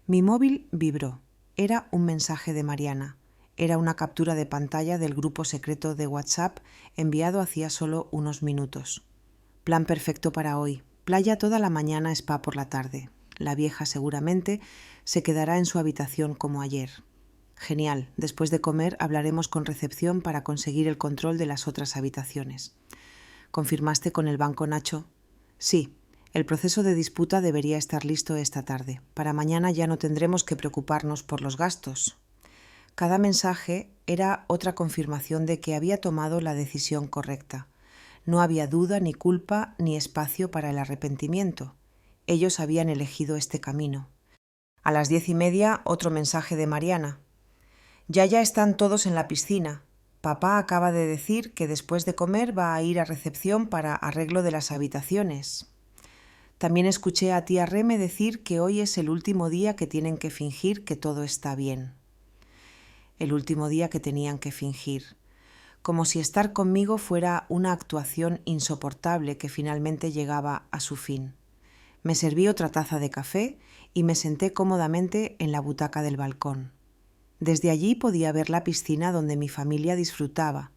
Mi móvil vibró. Era un mensaje de Mariana. Era una captura de pantalla del grupo secreto de WhatsApp enviado hacía solo unos minutos. Plan perfecto para hoy. Playa toda la mañana, spa por la tarde. La vieja seguramente se quedará en su habitación como ayer. Genial, después de comer hablaremos con recepción para conseguir el control de las otras habitaciones. ¿Confirmaste con el banco, Nacho? Sí, el proceso de disputa debería estar listo esta tarde. Para mañana ya no tendremos que preocuparnos por los gastos. Cada mensaje era otra confirmación de que había tomado la decisión correcta. No había duda, ni culpa, ni espacio para el arrepentimiento. Ellos habían elegido este camino. A las 10:30, otro mensaje de Mariana. Ya están todos en la piscina. Papá acaba de decir que después de comer va a ir a recepción para arreglo de las habitaciones. También escuché a tía Reme decir que hoy es el último día que tienen que fingir que todo está bien. El último día que tenían que fingir. Como si estar conmigo fuera una actuación insoportable que finalmente llegaba a su fin. Me serví otra taza de café y me senté cómodamente en la butaca del balcón. Desde allí podía ver la piscina donde mi familia disfrutaba.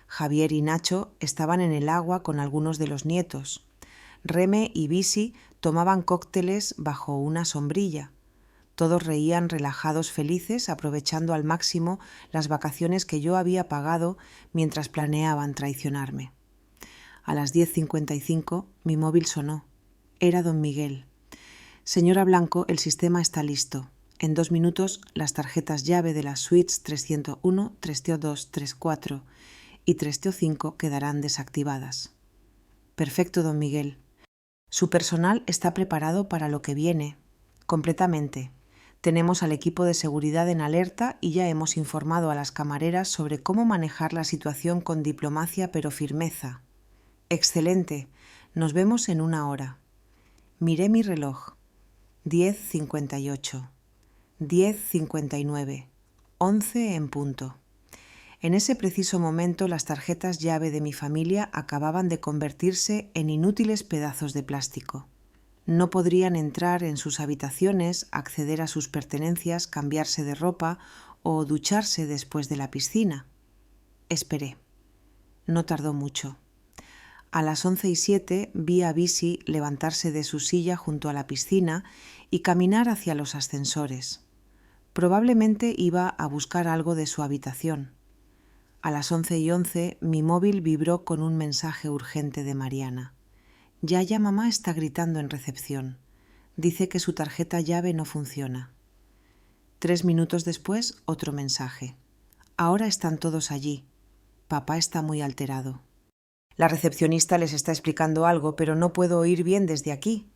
Javier y Nacho estaban en el agua con algunos de los nietos. Reme y Bisi tomaban cócteles bajo una sombrilla. Todos reían relajados, felices, aprovechando al máximo las vacaciones que yo había pagado mientras planeaban traicionarme. A las 10:55 mi móvil sonó. Era don Miguel. Señora Blanco, el sistema está listo. En 2 minutos las tarjetas llave de las suites 301, 302, 34 y 305 quedarán desactivadas. Perfecto, don Miguel. Su personal está preparado para lo que viene. Completamente. Tenemos al equipo de seguridad en alerta y ya hemos informado a las camareras sobre cómo manejar la situación con diplomacia pero firmeza. Excelente. Nos vemos en 1 hora. Miré mi reloj. 10:58. 10:59. 11 en punto. En ese preciso momento las tarjetas llave de mi familia acababan de convertirse en inútiles pedazos de plástico. No podrían entrar en sus habitaciones, acceder a sus pertenencias, cambiarse de ropa o ducharse después de la piscina. Esperé. No tardó mucho. A las 11:07 vi a Bisi levantarse de su silla junto a la piscina y caminar hacia los ascensores. Probablemente iba a buscar algo de su habitación. A las 11:11 mi móvil vibró con un mensaje urgente de Mariana. Yaya, mamá está gritando en recepción. Dice que su tarjeta llave no funciona. 3 minutos después, otro mensaje. Ahora están todos allí. Papá está muy alterado. La recepcionista les está explicando algo, pero no puedo oír bien desde aquí.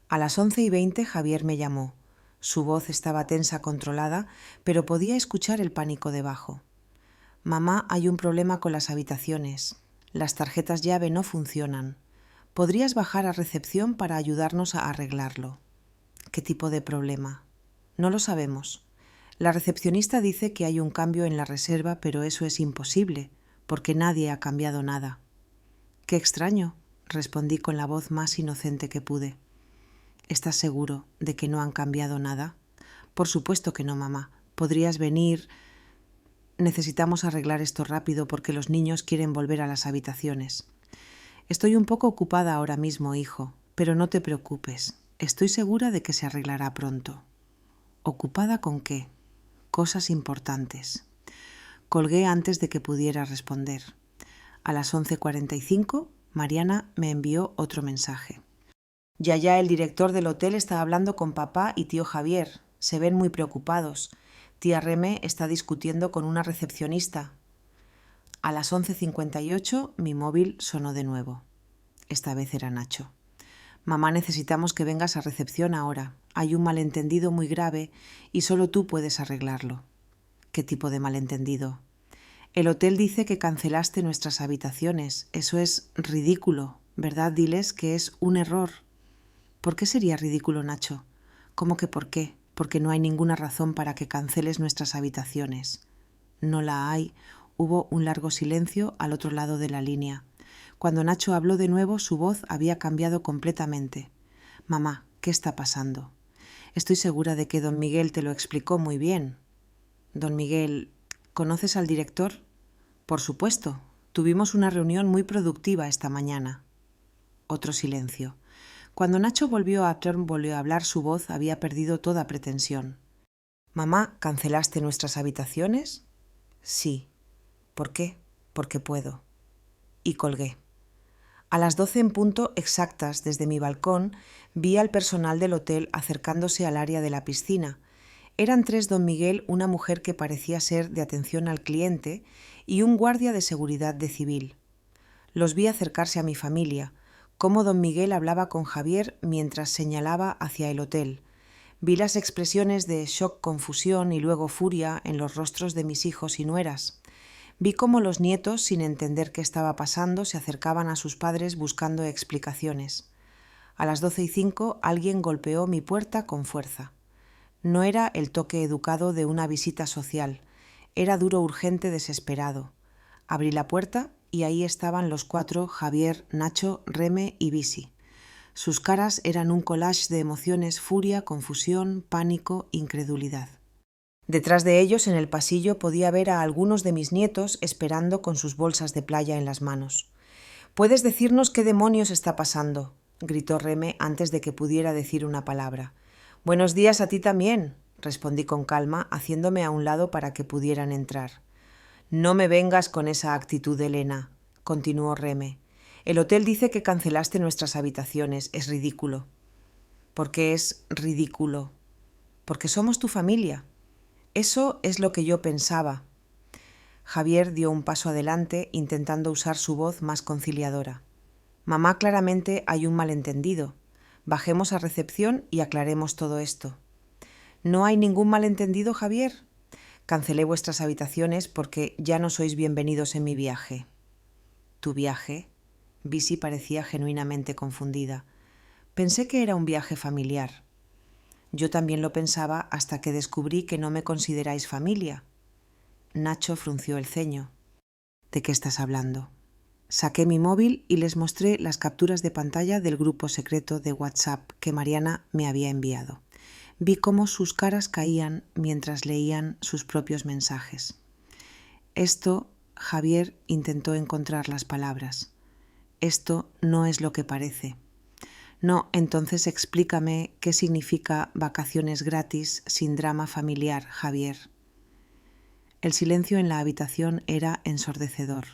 A las 11:20 Javier me llamó. Su voz estaba tensa, controlada, pero podía escuchar el pánico debajo. Mamá, hay un problema con las habitaciones. Las tarjetas llave no funcionan. ¿Podrías bajar a recepción para ayudarnos a arreglarlo? ¿Qué tipo de problema? No lo sabemos. La recepcionista dice que hay un cambio en la reserva, pero eso es imposible, porque nadie ha cambiado nada. Qué extraño, respondí con la voz más inocente que pude. ¿Estás seguro de que no han cambiado nada? Por supuesto que no, mamá. ¿Podrías venir? Necesitamos arreglar esto rápido porque los niños quieren volver a las habitaciones. Estoy un poco ocupada ahora mismo, hijo, pero no te preocupes. Estoy segura de que se arreglará pronto. ¿Ocupada con qué? Cosas importantes. Colgué antes de que pudiera responder. A las 11:45, Mariana me envió otro mensaje. Ya el director del hotel está hablando con papá y tío Javier. Se ven muy preocupados. Tía Reme está discutiendo con una recepcionista. A las 11:58 mi móvil sonó de nuevo. Esta vez era Nacho. Mamá, necesitamos que vengas a recepción ahora. Hay un malentendido muy grave y solo tú puedes arreglarlo. ¿Qué tipo de malentendido? El hotel dice que cancelaste nuestras habitaciones. Eso es ridículo, ¿verdad? Diles que es un error. ¿Por qué sería ridículo, Nacho? ¿Cómo que por qué? Porque no hay ninguna razón para que canceles nuestras habitaciones. No la hay. Hubo un largo silencio al otro lado de la línea. Cuando Nacho habló de nuevo, su voz había cambiado completamente. Mamá, ¿qué está pasando? Estoy segura de que don Miguel te lo explicó muy bien. Don Miguel, ¿conoces al director? Por supuesto. Tuvimos una reunión muy productiva esta mañana. Otro silencio. Cuando Nacho volvió a hablar, su voz había perdido toda pretensión. «Mamá, ¿cancelaste nuestras habitaciones?» «Sí». «¿Por qué?» «Porque puedo». Y colgué. A las 12 en punto exactas, desde mi balcón, vi al personal del hotel acercándose al área de la piscina. Eran 3 don Miguel, una mujer que parecía ser de atención al cliente y un guardia de seguridad de civil. Los vi acercarse a mi familia, cómo don Miguel hablaba con Javier mientras señalaba hacia el hotel. Vi las expresiones de shock, confusión y luego furia en los rostros de mis hijos y nueras. Vi cómo los nietos, sin entender qué estaba pasando, se acercaban a sus padres buscando explicaciones. A las 12:05 alguien golpeó mi puerta con fuerza. No era el toque educado de una visita social, era duro, urgente, desesperado. Abrí la puerta y ahí estaban los 4, Javier, Nacho, Reme y Bisi. Sus caras eran un collage de emociones: furia, confusión, pánico, incredulidad. Detrás de ellos, en el pasillo, podía ver a algunos de mis nietos esperando con sus bolsas de playa en las manos. «¿Puedes decirnos qué demonios está pasando?», gritó Reme antes de que pudiera decir una palabra. «Buenos días a ti también», respondí con calma, haciéndome a un lado para que pudieran entrar. «No me vengas con esa actitud, Elena», continuó Reme. «El hotel dice que cancelaste nuestras habitaciones. Es ridículo». «¿Por qué es ridículo?» «Porque somos tu familia». «Eso es lo que yo pensaba». Javier dio un paso adelante, intentando usar su voz más conciliadora. «Mamá, claramente hay un malentendido. Bajemos a recepción y aclaremos todo esto». «No hay ningún malentendido, Javier. Cancelé vuestras habitaciones porque ya no sois bienvenidos en mi viaje». «¿Tu viaje?» Bisi parecía genuinamente confundida. «Pensé que era un viaje familiar». «Yo también lo pensaba hasta que descubrí que no me consideráis familia». Nacho frunció el ceño. «¿De qué estás hablando?» Saqué mi móvil y les mostré las capturas de pantalla del grupo secreto de WhatsApp que Mariana me había enviado. Vi cómo sus caras caían mientras leían sus propios mensajes. «Esto», Javier intentó encontrar las palabras. «Esto no es lo que parece». «No, entonces explícame qué significa vacaciones gratis sin drama familiar, Javier». El silencio en la habitación era ensordecedor.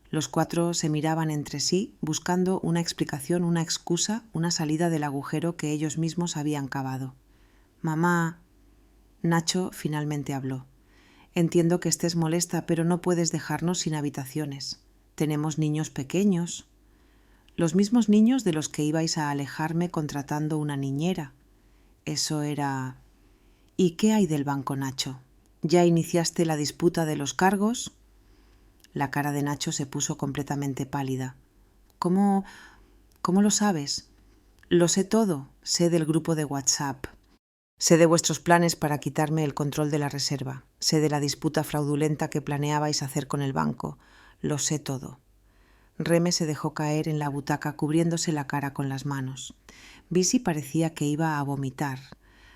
Los 4 se miraban entre sí, buscando una explicación, una excusa, una salida del agujero que ellos mismos habían cavado. «Mamá», Nacho finalmente habló. «Entiendo que estés molesta, pero no puedes dejarnos sin habitaciones. Tenemos niños pequeños». «Los mismos niños de los que ibais a alejarme contratando una niñera». Eso era... «¿Y qué hay del banco, Nacho? ¿Ya iniciaste la disputa de los cargos?» La cara de Nacho se puso completamente pálida. «¿Cómo lo sabes?» «Lo sé todo. Sé del grupo de WhatsApp. Sé de vuestros planes para quitarme el control de la reserva. Sé de la disputa fraudulenta que planeabais hacer con el banco. Lo sé todo». Reme se dejó caer en la butaca cubriéndose la cara con las manos. Bisi parecía que iba a vomitar.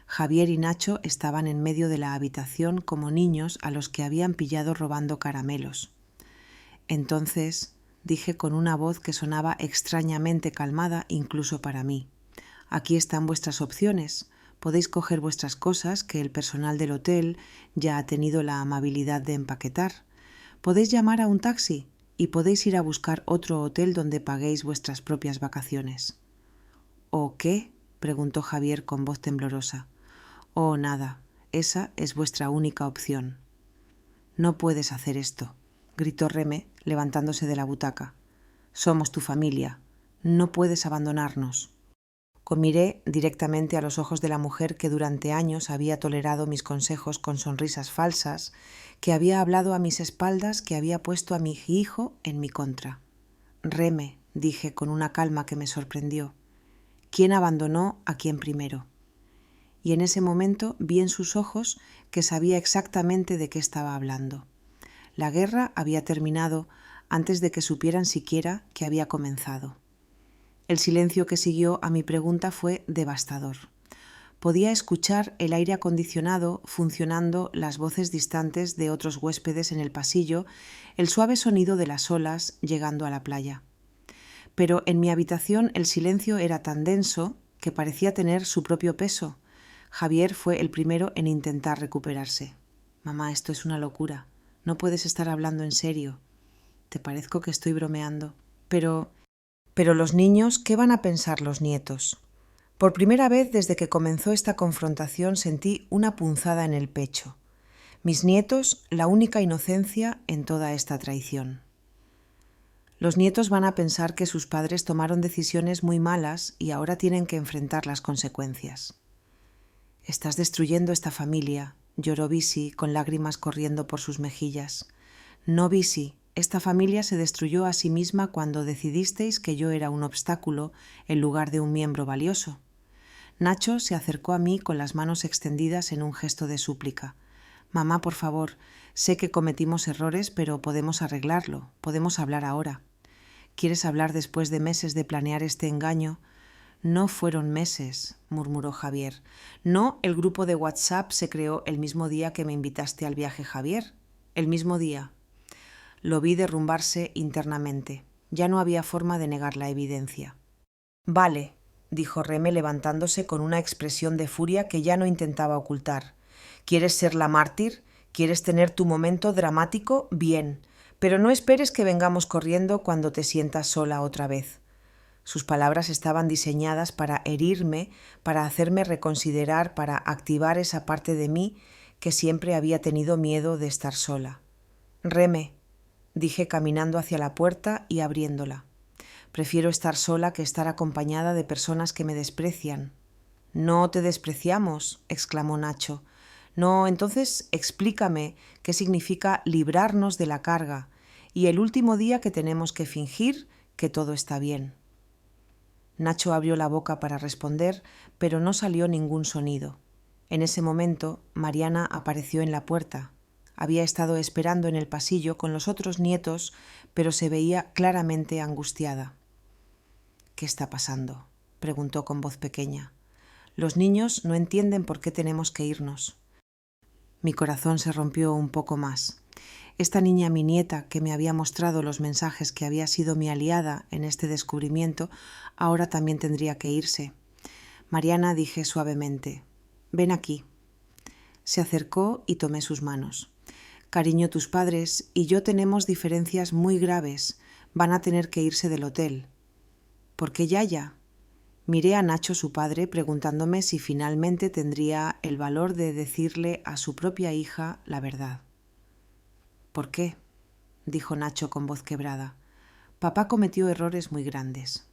Javier y Nacho estaban en medio de la habitación como niños a los que habían pillado robando caramelos. «Entonces», dije con una voz que sonaba extrañamente calmada incluso para mí, «aquí están vuestras opciones. Podéis coger vuestras cosas que el personal del hotel ya ha tenido la amabilidad de empaquetar. Podéis llamar a un taxi y podéis ir a buscar otro hotel donde paguéis vuestras propias vacaciones». «¿O qué?», preguntó Javier con voz temblorosa. «Oh, nada. Esa es vuestra única opción». «No puedes hacer esto», gritó Reme, levantándose de la butaca. «Somos tu familia. No puedes abandonarnos». Miré directamente a los ojos de la mujer que durante años había tolerado mis consejos con sonrisas falsas, que había hablado a mis espaldas, que había puesto a mi hijo en mi contra. «Reme», dije con una calma que me sorprendió, «¿quién abandonó a quién primero?» Y en ese momento vi en sus ojos que sabía exactamente de qué estaba hablando. La guerra había terminado antes de que supieran siquiera que había comenzado. El silencio que siguió a mi pregunta fue devastador. Podía escuchar el aire acondicionado funcionando, las voces distantes de otros huéspedes en el pasillo, el suave sonido de las olas llegando a la playa. Pero en mi habitación el silencio era tan denso que parecía tener su propio peso. Javier fue el primero en intentar recuperarse. Mamá, esto es una locura. No puedes estar hablando en serio. Te parezco que estoy bromeando. Pero los niños, ¿qué van a pensar los nietos? Por primera vez desde que comenzó esta confrontación sentí una punzada en el pecho. Mis nietos, la única inocencia en toda esta traición. Los nietos van a pensar que sus padres tomaron decisiones muy malas y ahora tienen que enfrentar las consecuencias. Estás destruyendo esta familia, lloró Bisi con lágrimas corriendo por sus mejillas. No, Bisi, esta familia se destruyó a sí misma cuando decidisteis que yo era un obstáculo en lugar de un miembro valioso. Nacho se acercó a mí con las manos extendidas en un gesto de súplica. Mamá, por favor, sé que cometimos errores, pero podemos arreglarlo, podemos hablar ahora. ¿Quieres hablar después de meses de planear este engaño? No fueron meses, murmuró Javier. No, el grupo de WhatsApp se creó el mismo día que me invitaste al viaje, Javier. El mismo día. Lo vi derrumbarse internamente. Ya no había forma de negar la evidencia. Vale, dijo Reme levantándose con una expresión de furia que ya no intentaba ocultar. ¿Quieres ser la mártir? ¿Quieres tener tu momento dramático? Bien, pero no esperes que vengamos corriendo cuando te sientas sola otra vez. Sus palabras estaban diseñadas para herirme, para hacerme reconsiderar, para activar esa parte de mí que siempre había tenido miedo de estar sola. Reme, dije caminando hacia la puerta y abriéndola. Prefiero estar sola que estar acompañada de personas que me desprecian. No te despreciamos, exclamó Nacho. No, entonces explícame qué significa librarnos de la carga y el último día que tenemos que fingir que todo está bien. Nacho abrió la boca para responder, pero no salió ningún sonido. En ese momento, Mariana apareció en la puerta. Había estado esperando en el pasillo con los otros nietos, pero se veía claramente angustiada. ¿Qué está pasando?, preguntó con voz pequeña. Los niños no entienden por qué tenemos que irnos. Mi corazón se rompió un poco más. Esta niña, mi nieta, que me había mostrado los mensajes que había sido mi aliada en este descubrimiento, ahora también tendría que irse. Mariana, dije suavemente, ven aquí. Se acercó y tomé sus manos. Cariño, tus padres y yo tenemos diferencias muy graves. Van a tener que irse del hotel. ¿Por qué Yaya? Miré a Nacho, su padre, preguntándome si finalmente tendría el valor de decirle a su propia hija la verdad. ¿Por qué?, dijo Nacho con voz quebrada. Papá cometió errores muy grandes.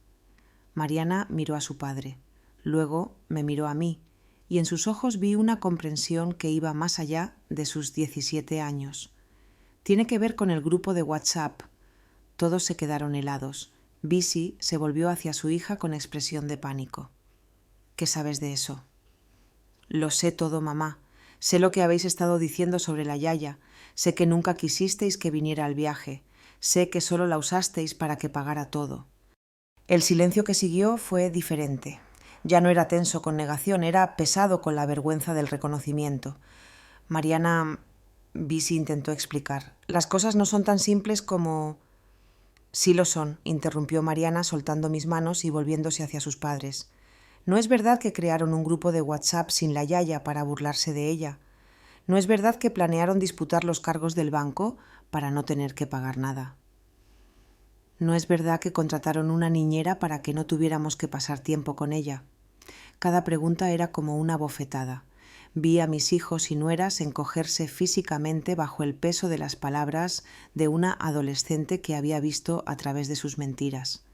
Mariana miró a su padre, luego me miró a mí, y en sus ojos vi una comprensión que iba más allá de sus 17 años. Tiene que ver con el grupo de WhatsApp. Todos se quedaron helados. Bisi se volvió hacia su hija con expresión de pánico. ¿Qué sabes de eso? Lo sé todo, mamá. Sé lo que habéis estado diciendo sobre la Yaya. Sé que nunca quisisteis que viniera al viaje. Sé que solo la usasteis para que pagara todo. El silencio que siguió fue diferente. Ya no era tenso con negación, era pesado con la vergüenza del reconocimiento. Mariana, Bisi intentó explicar. Las cosas no son tan simples como... Sí lo son, interrumpió Mariana soltando mis manos y volviéndose hacia sus padres. No es verdad que crearon un grupo de WhatsApp sin la Yaya para burlarse de ella. No es verdad que planearon disputar los cargos del banco para no tener que pagar nada. No es verdad que contrataron una niñera para que no tuviéramos que pasar tiempo con ella. Cada pregunta era como una bofetada. Vi a mis hijos y nueras encogerse físicamente bajo el peso de las palabras de una adolescente que había visto a través de sus mentiras.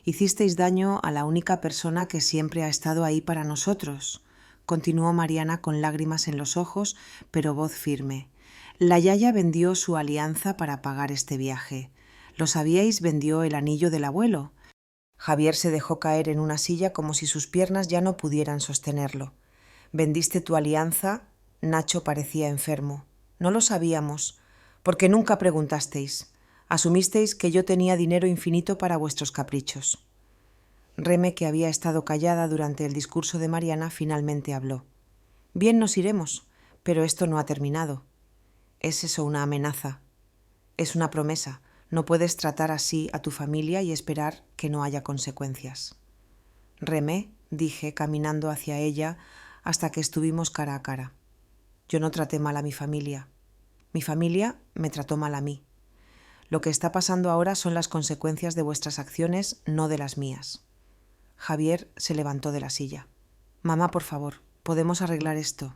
Hicisteis daño a la única persona que siempre ha estado ahí para nosotros, continuó Mariana con lágrimas en los ojos, pero voz firme. La Yaya vendió su alianza para pagar este viaje. ¿Lo sabíais? Vendió el anillo del abuelo. Javier se dejó caer en una silla como si sus piernas ya no pudieran sostenerlo. ¿Vendiste tu alianza? Nacho parecía enfermo. No lo sabíamos, porque nunca preguntasteis. Asumisteis que yo tenía dinero infinito para vuestros caprichos. Reme, que había estado callada durante el discurso de Mariana, finalmente habló. Bien, nos iremos, pero esto no ha terminado. ¿Es eso una amenaza? Es una promesa. No puedes tratar así a tu familia y esperar que no haya consecuencias. Reme, dije, caminando hacia ella, hasta que estuvimos cara a cara. Yo no traté mal a mi familia me trató mal a mí. Lo que está pasando ahora son las consecuencias de vuestras acciones, no de las mías. Javier se levantó de la silla. Mamá, por favor, ¿podemos arreglar esto?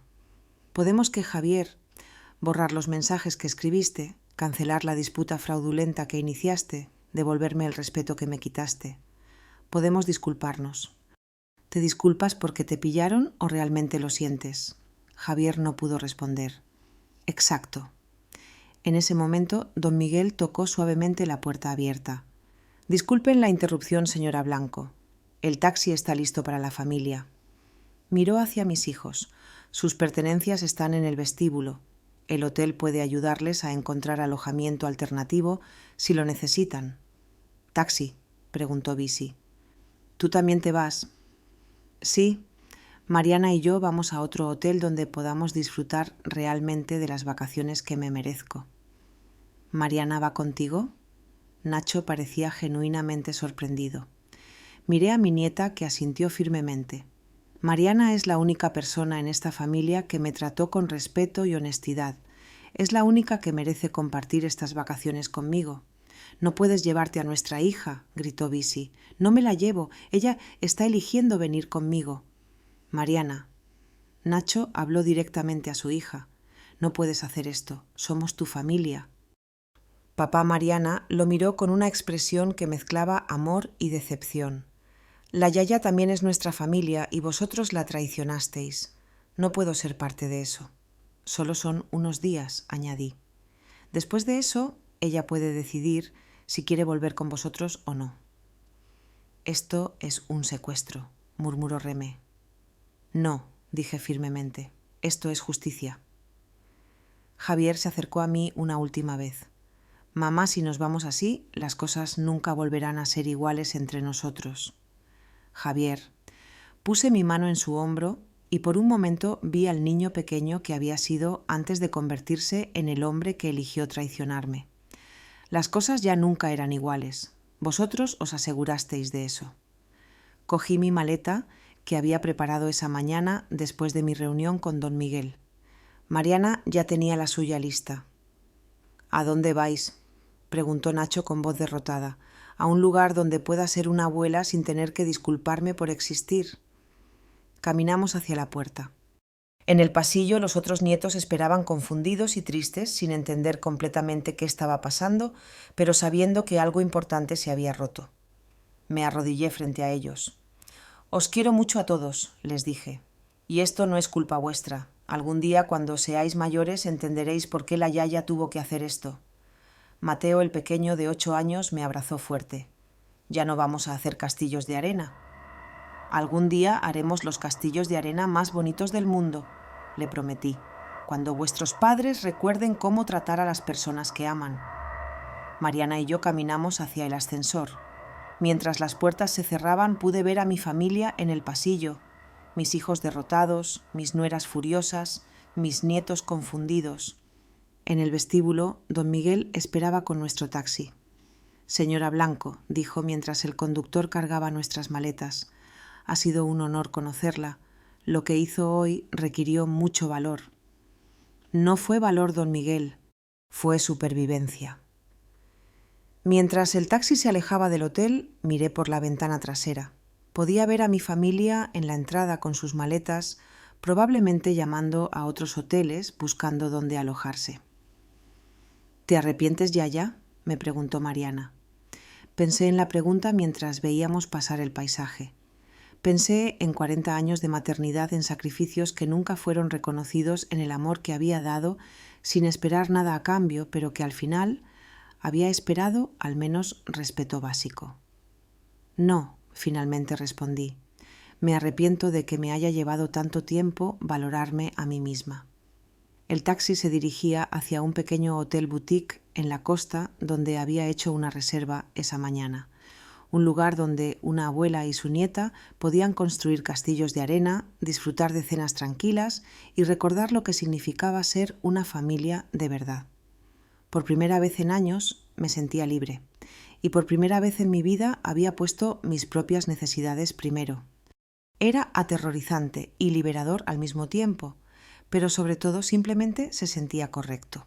¿Podemos que Javier borrar los mensajes que escribiste, cancelar la disputa fraudulenta que iniciaste, devolverme el respeto que me quitaste? Podemos disculparnos. ¿Te disculpas porque te pillaron o realmente lo sientes? Javier no pudo responder. Exacto. En ese momento, don Miguel tocó suavemente la puerta abierta. Disculpen la interrupción, señora Blanco. El taxi está listo para la familia. Miró hacia mis hijos. Sus pertenencias están en el vestíbulo. El hotel puede ayudarles a encontrar alojamiento alternativo si lo necesitan. ¿Taxi?, preguntó Bisi. ¿Tú también te vas? Sí. Mariana y yo vamos a otro hotel donde podamos disfrutar realmente de las vacaciones que me merezco. ¿Mariana va contigo? Nacho parecía genuinamente sorprendido. Miré a mi nieta, que asintió firmemente. Mariana es la única persona en esta familia que me trató con respeto y honestidad. Es la única que merece compartir estas vacaciones conmigo. «No puedes llevarte a nuestra hija», gritó Bisi. «No me la llevo. Ella está eligiendo venir conmigo». «Mariana». Nacho habló directamente a su hija. «No puedes hacer esto. Somos tu familia». Papá Mariana lo miró con una expresión que mezclaba amor y decepción. «La Yaya también es nuestra familia y vosotros la traicionasteis. No puedo ser parte de eso. Solo son unos días», añadí. «Después de eso, ella puede decidir si quiere volver con vosotros o no». «Esto es un secuestro», murmuró Remé. «No», dije firmemente, «esto es justicia». Javier se acercó a mí una última vez. «Mamá, si nos vamos así, las cosas nunca volverán a ser iguales entre nosotros». «Javier». Puse mi mano en su hombro y por un momento vi al niño pequeño que había sido antes de convertirse en el hombre que eligió traicionarme. Las cosas ya nunca eran iguales. Vosotros os asegurasteis de eso. Cogí mi maleta que había preparado esa mañana después de mi reunión con don Miguel. Mariana ya tenía la suya lista. «¿A dónde vais?», preguntó Nacho con voz derrotada. «A un lugar donde pueda ser una abuela sin tener que disculparme por existir». Caminamos hacia la puerta. En el pasillo los otros nietos esperaban confundidos y tristes, sin entender completamente qué estaba pasando, pero sabiendo que algo importante se había roto. Me arrodillé frente a ellos. «Os quiero mucho a todos», les dije. «Y esto no es culpa vuestra. Algún día, cuando seáis mayores, entenderéis por qué la Yaya tuvo que hacer esto». Mateo, el pequeño de 8 años, me abrazó fuerte. «Ya no vamos a hacer castillos de arena». «Algún día haremos los castillos de arena más bonitos del mundo», le prometí, «cuando vuestros padres recuerden cómo tratar a las personas que aman». Mariana y yo caminamos hacia el ascensor. Mientras las puertas se cerraban, pude ver a mi familia en el pasillo, mis hijos derrotados, mis nueras furiosas, mis nietos confundidos. En el vestíbulo, don Miguel esperaba con nuestro taxi. «Señora Blanco», dijo mientras el conductor cargaba nuestras maletas, «ha sido un honor conocerla. Lo que hizo hoy requirió mucho valor». No fue valor, don Miguel, fue supervivencia. Mientras el taxi se alejaba del hotel, miré por la ventana trasera. Podía ver a mi familia en la entrada con sus maletas, probablemente llamando a otros hoteles buscando dónde alojarse. «¿Te arrepientes, Yaya?», me preguntó Mariana. Pensé en la pregunta mientras veíamos pasar el paisaje. Pensé en 40 años de maternidad en sacrificios que nunca fueron reconocidos en el amor que había dado sin esperar nada a cambio, pero que al final había esperado al menos respeto básico. «No», finalmente respondí. «Me arrepiento de que me haya llevado tanto tiempo valorarme a mí misma». El taxi se dirigía hacia un pequeño hotel boutique en la costa donde había hecho una reserva esa mañana. Un lugar donde una abuela y su nieta podían construir castillos de arena, disfrutar de cenas tranquilas y recordar lo que significaba ser una familia de verdad. Por primera vez en años me sentía libre y por primera vez en mi vida había puesto mis propias necesidades primero. Era aterrorizante y liberador al mismo tiempo, pero sobre todo simplemente se sentía correcto.